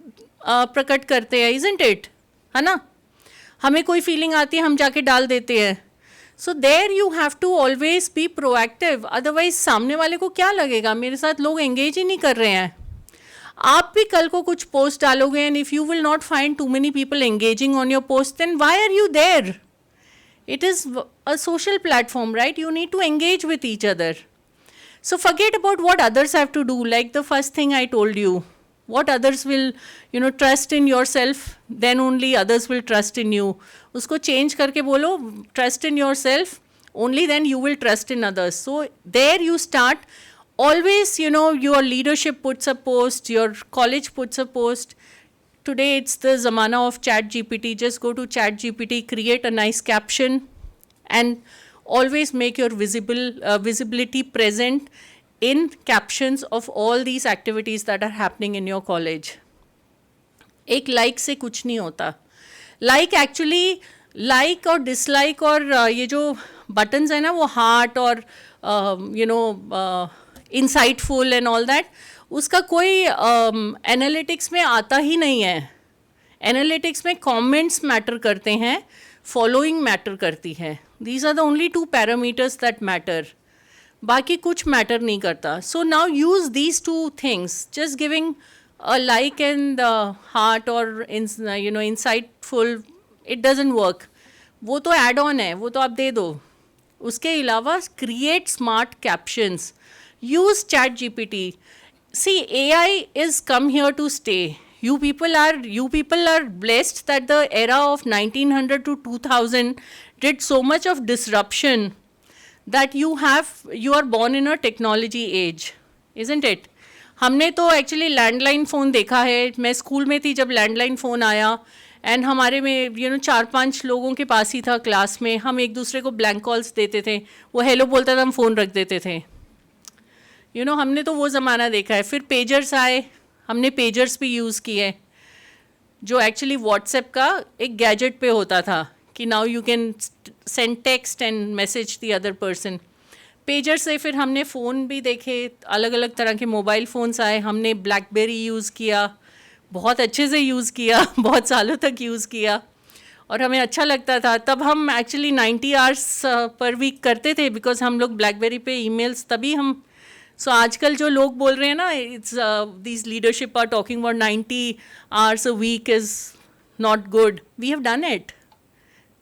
प्रकट करते हैं, isn't it? है ना? हमें कोई फीलिंग आती है, हम जाके डाल देते हैं. So there you have to always be proactive. Otherwise सामने वाले को क्या लगेगा, मेरे साथ लोग engage ही नहीं कर रहे हैं. आप भी कल को कुछ पोस्ट डालोगे, and if you will not find too many people engaging on your post, then why are you there? It is a social platform, right? You need to engage with each other. So forget about what others have to do, like the first thing I told you. What others will, trust in yourself, then only others will trust in you. उसको change करके बोलो, trust in yourself, only then you will trust in others. So there you start. Always, your leadership puts a post, your college puts a post. Today it's the zamana of chat GPT. Just go to chat GPT, create a nice caption, and always make your visibility present in captions of all these activities that are happening in your college. एक like से कुछ नहीं होता. Like और dislike और ये जो buttons है ना, वो heart और insightful and all that, उसका कोई analytics में आता ही नहीं है. Analytics में comments matter करते हैं, following matter करती है. These are the only two parameters that matter. बाकी कुछ matter नहीं करता. So now use these two things. Just giving a like and heart or insightful, it doesn't work. वो तो add on है, वो तो आप दे दो. उसके अलावा create smart captions. Use chat GPT. See, AI is come here to stay. You people are blessed that the era of 1900 to 2000 did so much of disruption that you are born in a technology age, isn't it? हमने तो actually landline phone देखा है. मैं school में थी जब landline phone आया, and हमारे में 4-5 लोगों के पास ही था क्लास में. हम एक दूसरे को blank calls देते थे. वो hello बोलता था, हम फ़ोन रख देते थे. हमने तो वो ज़माना देखा है. फिर पेजर्स आए, हमने पेजर्स भी यूज़ किए, जो एक्चुअली व्हाट्सएप का एक गैजेट पे होता था कि now you can send text and message the other person. Pager से फिर हमने फ़ोन भी देखे, अलग अलग तरह के मोबाइल फ़ोन्स आए. हमने ब्लैकबेरी यूज़ किया, बहुत अच्छे से यूज़ किया, बहुत सालों तक यूज़ किया, और हमें अच्छा लगता था. तब हम एक्चुअली 90 आवर्स पर वीक करते थे, बिकॉज हम लोग ब्लैकबेरी पे ईमेल्स तभी हम. सो आजकल जो लोग बोल रहे हैं ना, it's this leadership are talking about 90 hours a week is not good. We have done it.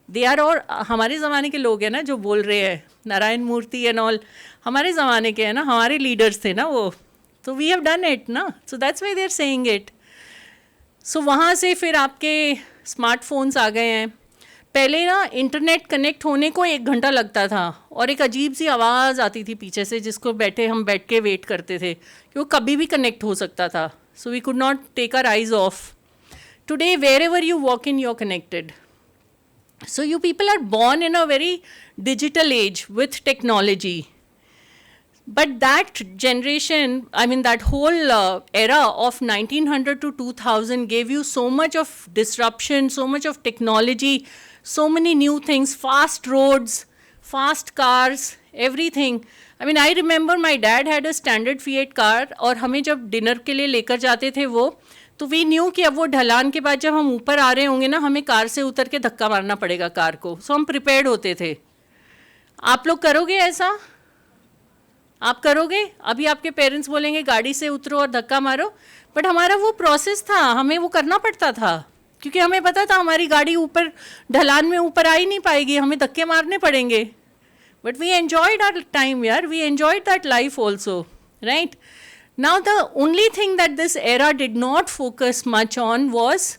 They are, और हमारे ज़माने के लोग हैं ना जो बोल रहे हैं, नारायण मूर्ति एंड ऑल हमारे ज़माने के हैं ना, हमारे लीडर्स थे ना वो. तो वी हैव डन इट ना, so that's why they are saying it. So वहाँ से फिर आपके स्मार्टफोन्स आ गए हैं. पहले ना इंटरनेट कनेक्ट होने को 1 घंटा लगता था, और एक अजीब सी आवाज़ आती थी पीछे से, जिसको हम बैठ के वेट करते थे कि वो कभी भी कनेक्ट हो सकता था. So we could not take our eyes off. Today wherever you walk in, you are connected. So you people are born in a very digital age with technology. But that generation, I mean that whole era of 1900 to 2000 gave you so much of disruption, so much of technology, so many new things, fast roads, fast cars, everything. I mean, I remember my dad had a standard Fiat car, और हमें जब dinner के लिए लेकर जाते थे वो, तो वी न्यू कि अब वो ढलान के बाद जब हम ऊपर आ रहे होंगे ना, हमें कार से उतर के धक्का मारना पड़ेगा कार को. सो हम प्रिपेयर्ड होते थे. आप लोग करोगे ऐसा? आप करोगे? अभी आपके पेरेंट्स बोलेंगे गाड़ी से उतरो और धक्का मारो, बट हमारा वो प्रोसेस था, हमें वो करना पड़ता था, क्योंकि हमें पता था हमारी गाड़ी ऊपर ढलान में ऊपर आ ही नहीं पाएगी, हमें धक्के मारने पड़ेंगे. But we enjoyed our time, yaar. We enjoyed that life also, right? Now the only thing that this era did not focus much on was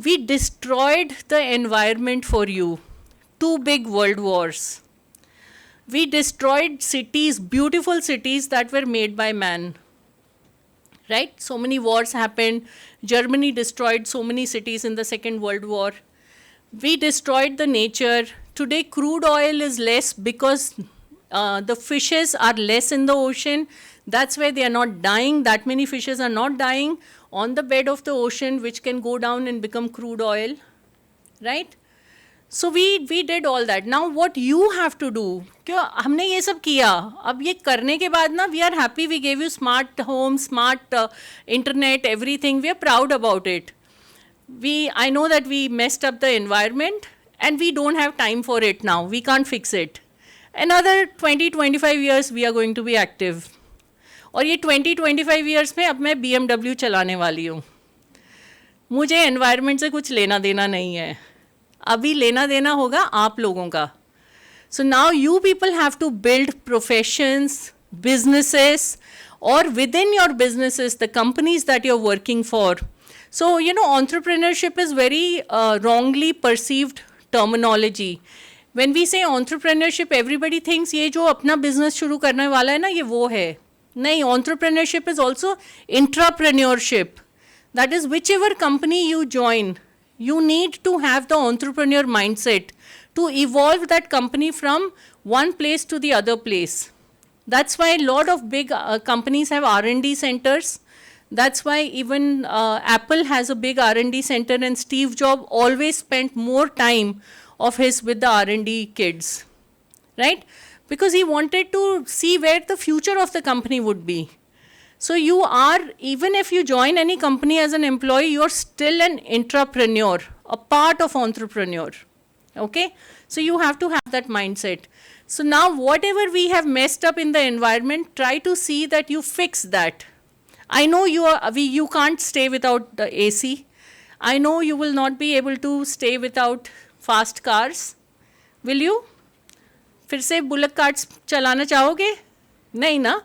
we destroyed the environment for you. 2 big world wars. We destroyed cities, beautiful cities that were made by man. Right? So many wars happened. Germany destroyed so many cities in the Second World War. We destroyed the nature. Today, crude oil is less because the fishes are less in the ocean. That's why they are not dying. That many fishes are not dying on the bed of the ocean, which can go down and become crude oil. Right? So we did all that. Now what you have to do, क्यों हमने ये सब किया, अब ये करने के बाद ना we are happy, we gave you smart home, smart internet, everything, we are proud about it. I know that we messed up the environment and we don't have time for it now. We can't fix it. Another 20-25 years we are going to be active. और ये 20-25 years में अब मैं BMW चलाने वाली हूँ. मुझे environment से कुछ लेना देना नहीं है. अभी लेना देना होगा आप लोगों का. So now you people have to build professions, businesses, or within your businesses, the companies that you're working for. So, entrepreneurship is very wrongly perceived terminology. When we say entrepreneurship, everybody thinks ये जो अपना business शुरू करने वाला है ना, ये वो है. नहीं, entrepreneurship is also intrapreneurship. That is, whichever company you join, you need to have the entrepreneur mindset to evolve that company from one place to the other place. That's why a lot of big companies have R&D centers. That's why even Apple has a big R&D center, and Steve Jobs always spent more time of his with the R&D kids, right? Because he wanted to see where the future of the company would be. So you are, even if you join any company as an employee, you're still an intrapreneur, a part of entrepreneur, okay? So you have to have that mindset. So now whatever we have messed up in the environment, try to see that you fix that. I know you can't stay without the AC. I know you will not be able to stay without fast cars. Will you? फिर से bullock carts चलाना चाहोगे? नहीं ना?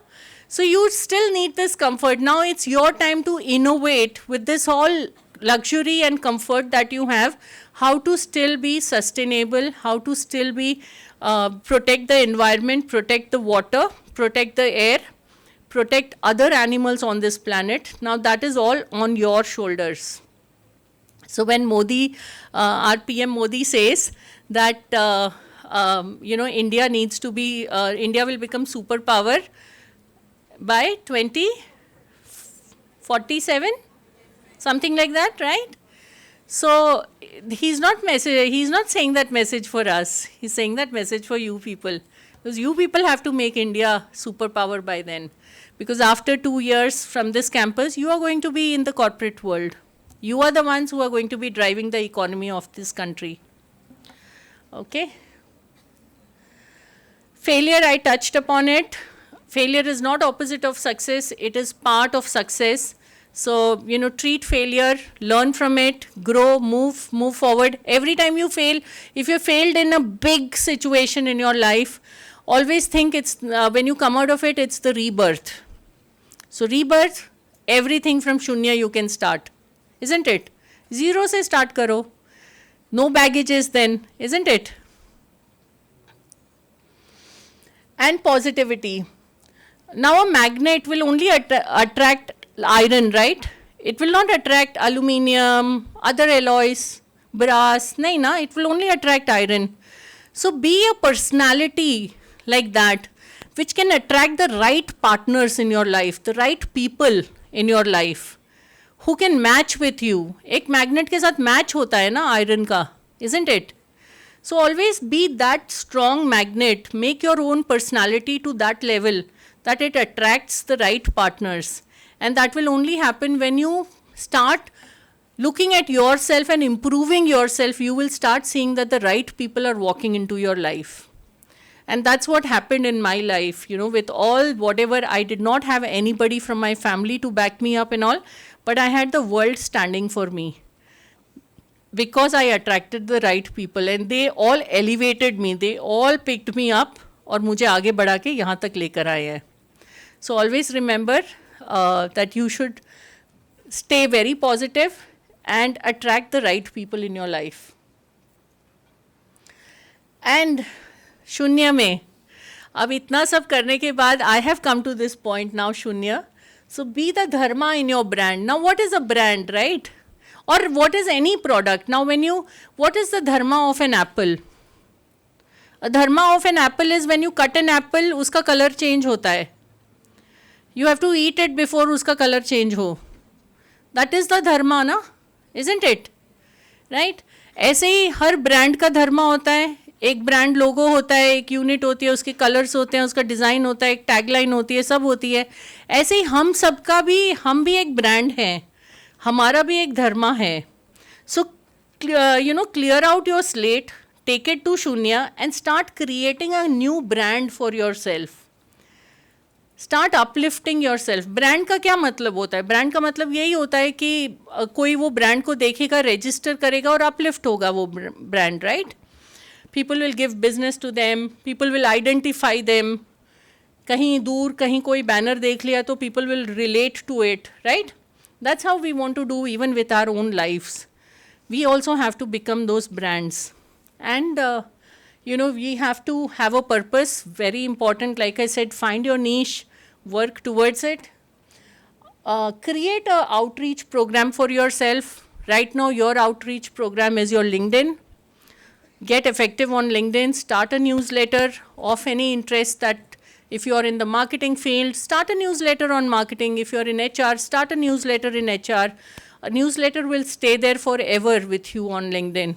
So you still need this comfort. Now it's your time to innovate with this whole luxury and comfort that you have, how to still be sustainable, how to still be protect the environment, protect the water, protect the air, protect other animals on this planet. Now that is all on your shoulders. So when Modi, our PM Modi says that India needs to be, India will become superpower by 2047, something like that, right? So he's not saying that message for us. He's saying that message for you people, because you people have to make India superpower by then. Because after 2 years from this campus, you are going to be in the corporate world. You are the ones who are going to be driving the economy of this country. Okay? Failure, I touched upon it. Failure is not opposite of success. It is part of success. So, treat failure, learn from it, grow, move forward. Every time you fail, if you failed in a big situation in your life, always think it's, when you come out of it, it's the rebirth. So rebirth, everything from shunya you can start, isn't it? Zero se start karo. No baggages then, isn't it? And positivity. Now a magnet will only attract iron, right? It will not attract aluminium, other alloys, brass. Nahi na, it will only attract iron. So be a personality like that, which can attract the right partners in your life, the right people in your life, who can match with you. एक magnet के साथ match होता है ना iron का, isn't it? So always be that strong magnet. Make your own personality to that level that it attracts the right partners. And that will only happen when you start looking at yourself and improving yourself. You will start seeing that the right people are walking into your life. And that's what happened in my life, you know, with all whatever. I did not have anybody from my family to back me up and all, but I had the world standing for me because I attracted the right people and they all elevated me. They all picked me up और मुझे आगे बढ़ा के यहाँ तक लेकर आए हैं. So always remember that you should stay very positive and attract the right people in your life. And शून्य में अब इतना सब करने के बाद I have come to this point now, शून्य. So be the dharma in your brand. Now what is a brand, right? Or what is any product? Now what is the dharma of an apple? A dharma of an apple is when you cut an apple, उसका color change होता है. You have to eat it before उसका color change हो. That is the dharma, ना? Isn't it? Right? ऐसे ही हर brand का धर्मा होता है. एक ब्रांड लोगो होता है, एक यूनिट होती है, उसके कलर्स होते हैं, उसका डिज़ाइन होता है, एक टैगलाइन होती है, सब होती है. ऐसे ही हम भी एक ब्रांड हैं, हमारा भी एक धर्मा है. So clear out your slate, take it to shunya and start creating a new brand for yourself. Start uplifting yourself. Brand का क्या मतलब होता है? ब्रांड का मतलब यही होता है कि कोई वो ब्रांड को देखेगा, रजिस्टर करेगा और अपलिफ्ट होगा वो brand, right? People will give business to them, people will identify them. कहीं दूर कहीं कोई बैनर देख लिया तो people will relate to it, right? That's how we want to do even with our own lives. We also have to become those brands. And, we have to have a purpose, very important. Like I said, find your niche, work towards it. Create an outreach program for yourself. Right now, your outreach program is your LinkedIn. Get effective on LinkedIn, start a newsletter of any interest. That if you are in the marketing field, start a newsletter on marketing. If you are in HR, start a newsletter in HR. A newsletter will stay there forever with you on LinkedIn.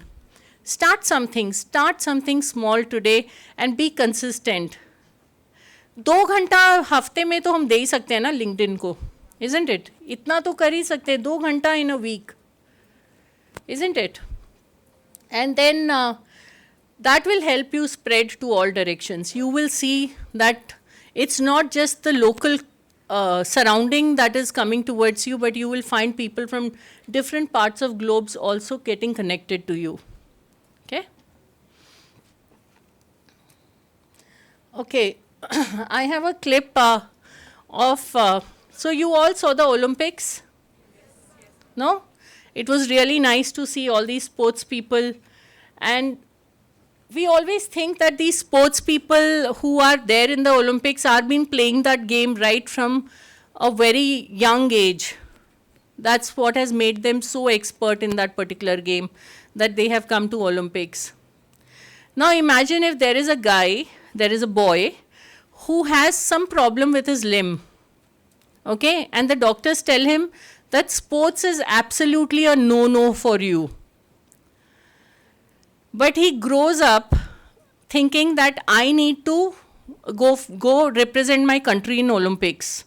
Start something small today and be consistent. 2 घंटा हफ्ते में तो हम दे ही सकते हैं ना LinkedIn को, isn't it? इतना तो कर ही सकते हैं, 2 घंटा in a week, isn't it? And then that will help you spread to all directions. You will see that it's not just the local surrounding that is coming towards you, but you will find people from different parts of globes also getting connected to you. Okay, I have a clip of, so you all saw the Olympics? No? It was really nice to see all these sports people, and we always think that these sports people who are there in the Olympics are been playing that game right from a very young age. That's what has made them so expert in that particular game, that they have come to Olympics. Now imagine if there is a boy who has some problem with his limb, okay, and the doctors tell him that sports is absolutely a no-no for you. But he grows up thinking that I need to go represent my country in Olympics.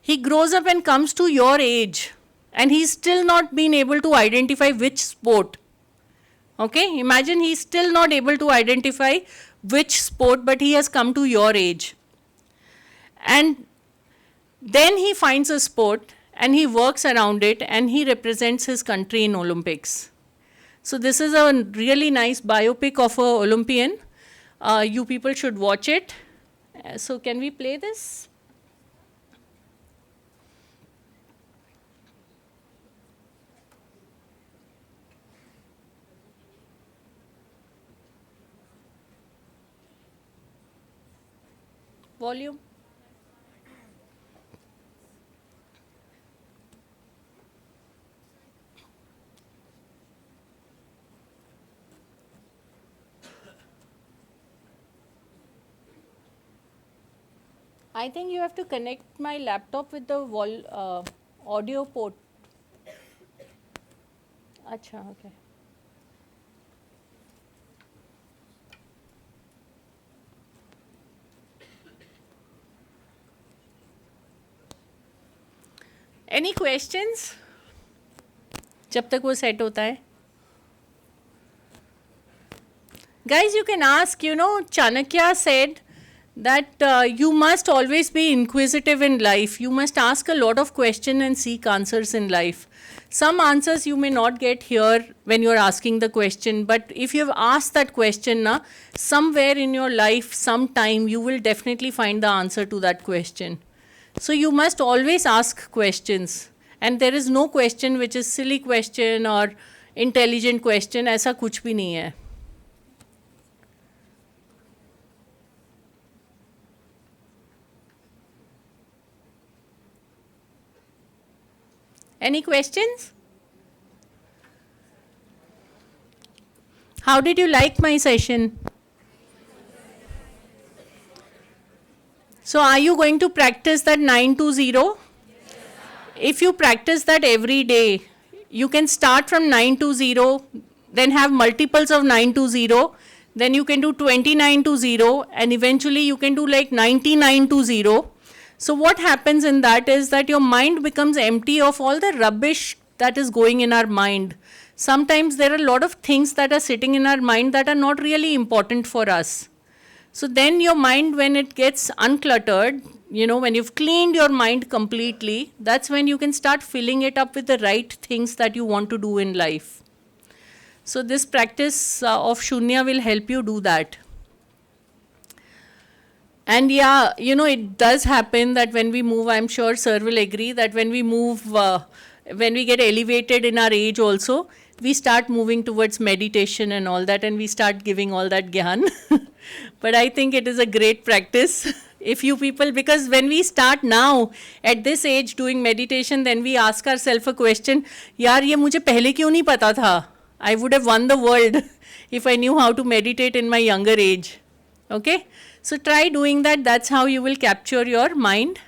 He grows up and comes to your age, and he's still not been able to identify which sport. Okay, imagine he's still not able to identify which sport, but he has come to your age. And then he finds a sport and he works around it and he represents his country in Olympics. So this is a really nice biopic of an Olympian. You people should watch it. So can we play this? Volume. I think you have to connect my laptop with the audio port. Acha, okay. Any questions? जब तक वो set होता है. Guys, you can ask, Chanakya said that you must always be inquisitive in life. You must ask a lot of questions and seek answers in life. Some answers you may not get here when you're asking the question, but if you've asked that question, somewhere in your life, sometime, you will definitely find the answer to that question. So you must always ask questions. And there is no question which is silly question or intelligent question. ऐसा कुछ भी नहीं है. Any questions? How did you like my session? So are you going to practice that 920? If you practice that every day, you can start from 920, then have multiples of 920, then you can do 2920, and eventually you can do like 9920. So what happens in that is that your mind becomes empty of all the rubbish that is going in our mind. Sometimes there are a lot of things that are sitting in our mind that are not really important for us. So then your mind, when it gets uncluttered, when you've cleaned your mind completely, that's when you can start filling it up with the right things that you want to do in life. So this practice of Shunya will help you do that. And yeah, it does happen that when we move, I'm sure Sir will agree, that when we move, when we get elevated in our age also, we start moving towards meditation and all that, and we start giving all that gyan. But I think it is a great practice. If you people, because when we start now, at this age doing meditation, then we ask ourselves a question, yaar ye mujhe pehle kyun nahi pata tha? I would have won the world if I knew how to meditate in my younger age. Okay? So try doing that. That's how you will capture your mind.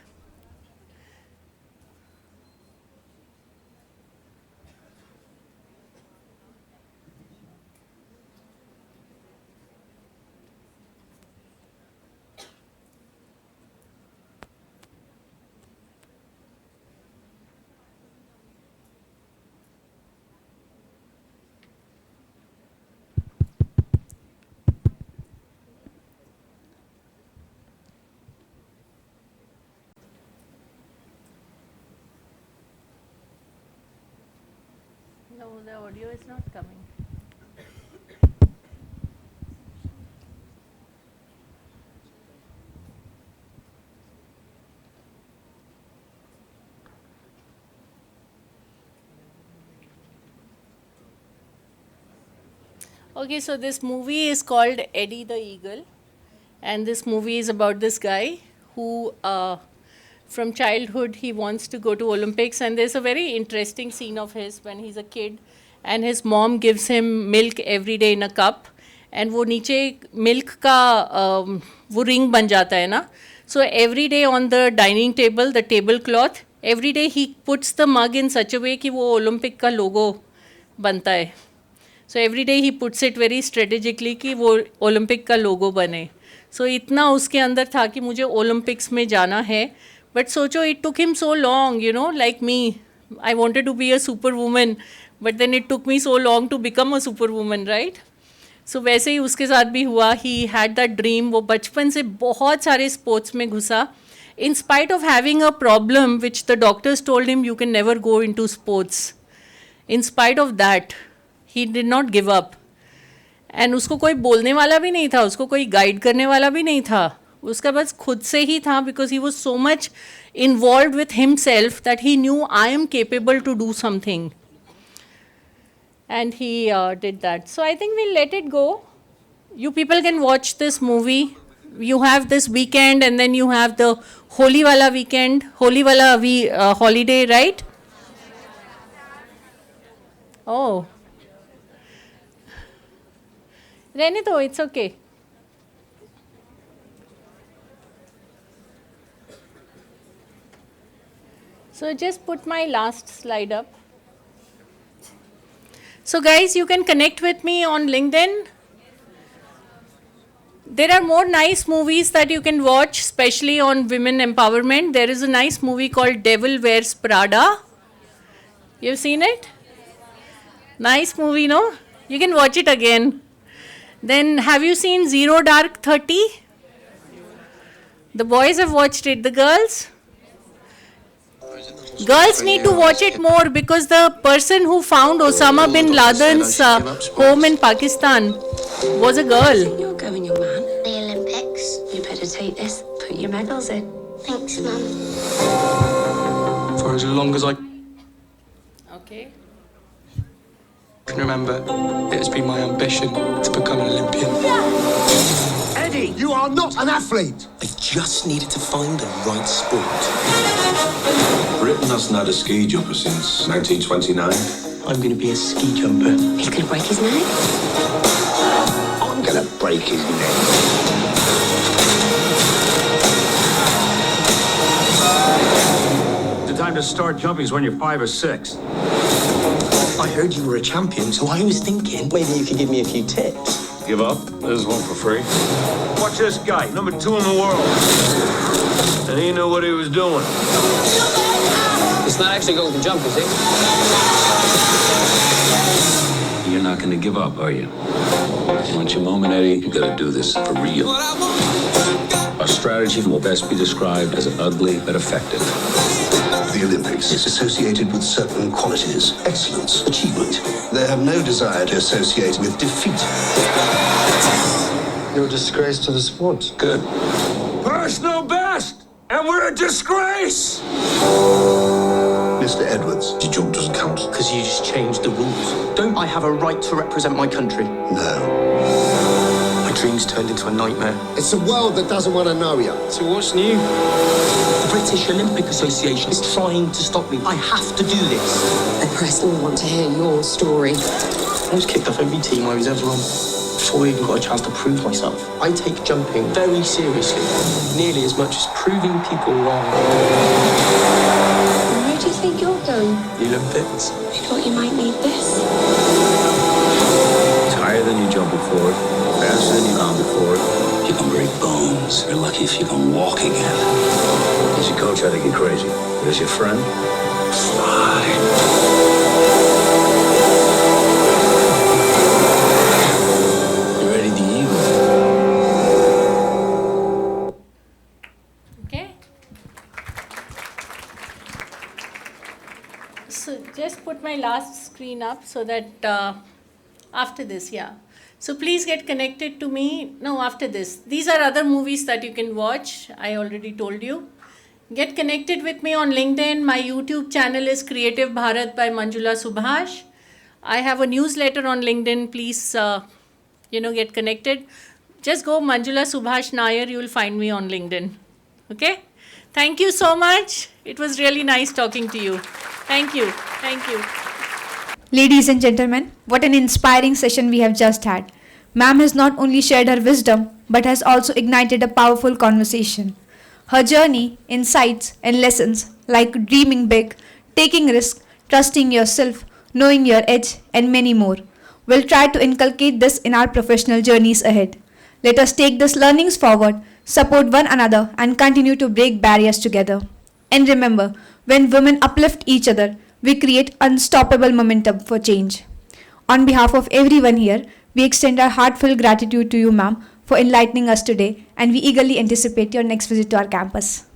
No, the audio is not coming. Okay, so this movie is called Eddie the Eagle. And this movie is about this guy who, from childhood, he wants to go to Olympics. And there's a very interesting scene of his when he's a kid. And his mom gives him milk every day in a cup. And वो नीचे milk का वो ring बन जाता है ना. So every day on the dining table, the tablecloth, every day he puts the mug in such a way कि वो Olympic का logo बनता है. So every day he puts it very strategically कि वो Olympic का logo बने. So इतना उसके अंदर था कि मुझे Olympics में जाना है. But सोचो, it took him so long, like me. I wanted to be a superwoman, but then it took me so long to become a superwoman, right? So वैसे ही उसके साथ भी हुआ. He had that dream. वो बचपन से बहुत सारे sports में घुसा. In spite of having a problem which the doctors told him you can never go into sports. In spite of that, he did not give up. And उसको कोई बोलने वाला भी नहीं था, उसको कोई गाइड करने वाला भी नहीं था. उसका बस खुद से ही था, because he was so much involved with himself that he knew I am capable to do something. And he did that. So I think we'll let it go. You people can watch this movie. You have this weekend and then you have the Holi wala weekend, Holi wala holiday, right? Oh. रहने दो, it's okay. So just put my last slide up. So guys, you can connect with me on LinkedIn. There are more nice movies that you can watch, especially on women empowerment. There is a nice movie called Devil Wears Prada. You've seen it? Nice movie, no? You can watch it again. Then have you seen Zero Dark 30? The boys have watched it. The girls? Girls need to watch it more because the person who found Osama bin Laden's home in Pakistan was a girl. You're going, young man. The Olympics. You better take this. Put your medals in. Thanks, Mum. For as long as I Okay. can remember, it has been my ambition to become an Olympian. Eddie, you are not an athlete. I just needed to find the right sport. Britain hasn't had a ski jumper since 1929. I'm going to be a ski jumper. He's going to break his neck. I'm gonna break his neck. The time to start jumping is when you're 5 or 6. I heard you were a champion, so I was thinking maybe you could give me a few tips. Give up. There's one for free. Watch this guy, number 2 in the world. And he knew what he was doing. It's not actually going to jump, is it? You're not going to give up, are you? Want your moment, Eddie? You got to do this for real. Our strategy will best be described as ugly but effective. The Olympics is associated with certain qualities: excellence, achievement. They have no desire to associate with defeat. You're a disgrace to the sport. Good. Personal best! And we're a disgrace! Mr. Edwards, Your jump doesn't count. Because you just changed the rules. Don't I have a right to represent my country? no. My dreams turned into a nightmare. It's a world that doesn't want to know you. So what's new? The British Olympic Association is trying to stop me. I have to do this. The press all want to hear your story. I was kicked off every team I was ever on. Before I even got a chance to prove myself. I take jumping very seriously. Nearly as much as proving people wrong. Where do you think you're going? The Olympics. I thought you might need this. It's higher than you jumped before, faster than you gone before. You can break bones. You're lucky if you can walk again. Does your coach try to get crazy? But as your friend, fly. You ready to eagle? Okay. So just put my last screen up so that after this, yeah. So please get connected to me. No, after this. These are other movies that you can watch. I already told you. Get connected with me on LinkedIn. My YouTube channel is Creative Bharat by Manjula Subhash. I have a newsletter on LinkedIn. Please, get connected. Just go Manjula Subhash Nair. You will find me on LinkedIn. Okay? Thank you so much. It was really nice talking to you. Thank you. Thank you. Ladies and gentlemen, what an inspiring session we have just had. Ma'am has not only shared her wisdom, but has also ignited a powerful conversation. Her journey, insights, and lessons like dreaming big, taking risks, trusting yourself, knowing your edge, and many more. We'll try to inculcate this in our professional journeys ahead. Let us take these learnings forward, support one another, and continue to break barriers together. And remember, when women uplift each other, we create unstoppable momentum for change. On behalf of everyone here, we extend our heartfelt gratitude to you, ma'am, for enlightening us today, and we eagerly anticipate your next visit to our campus.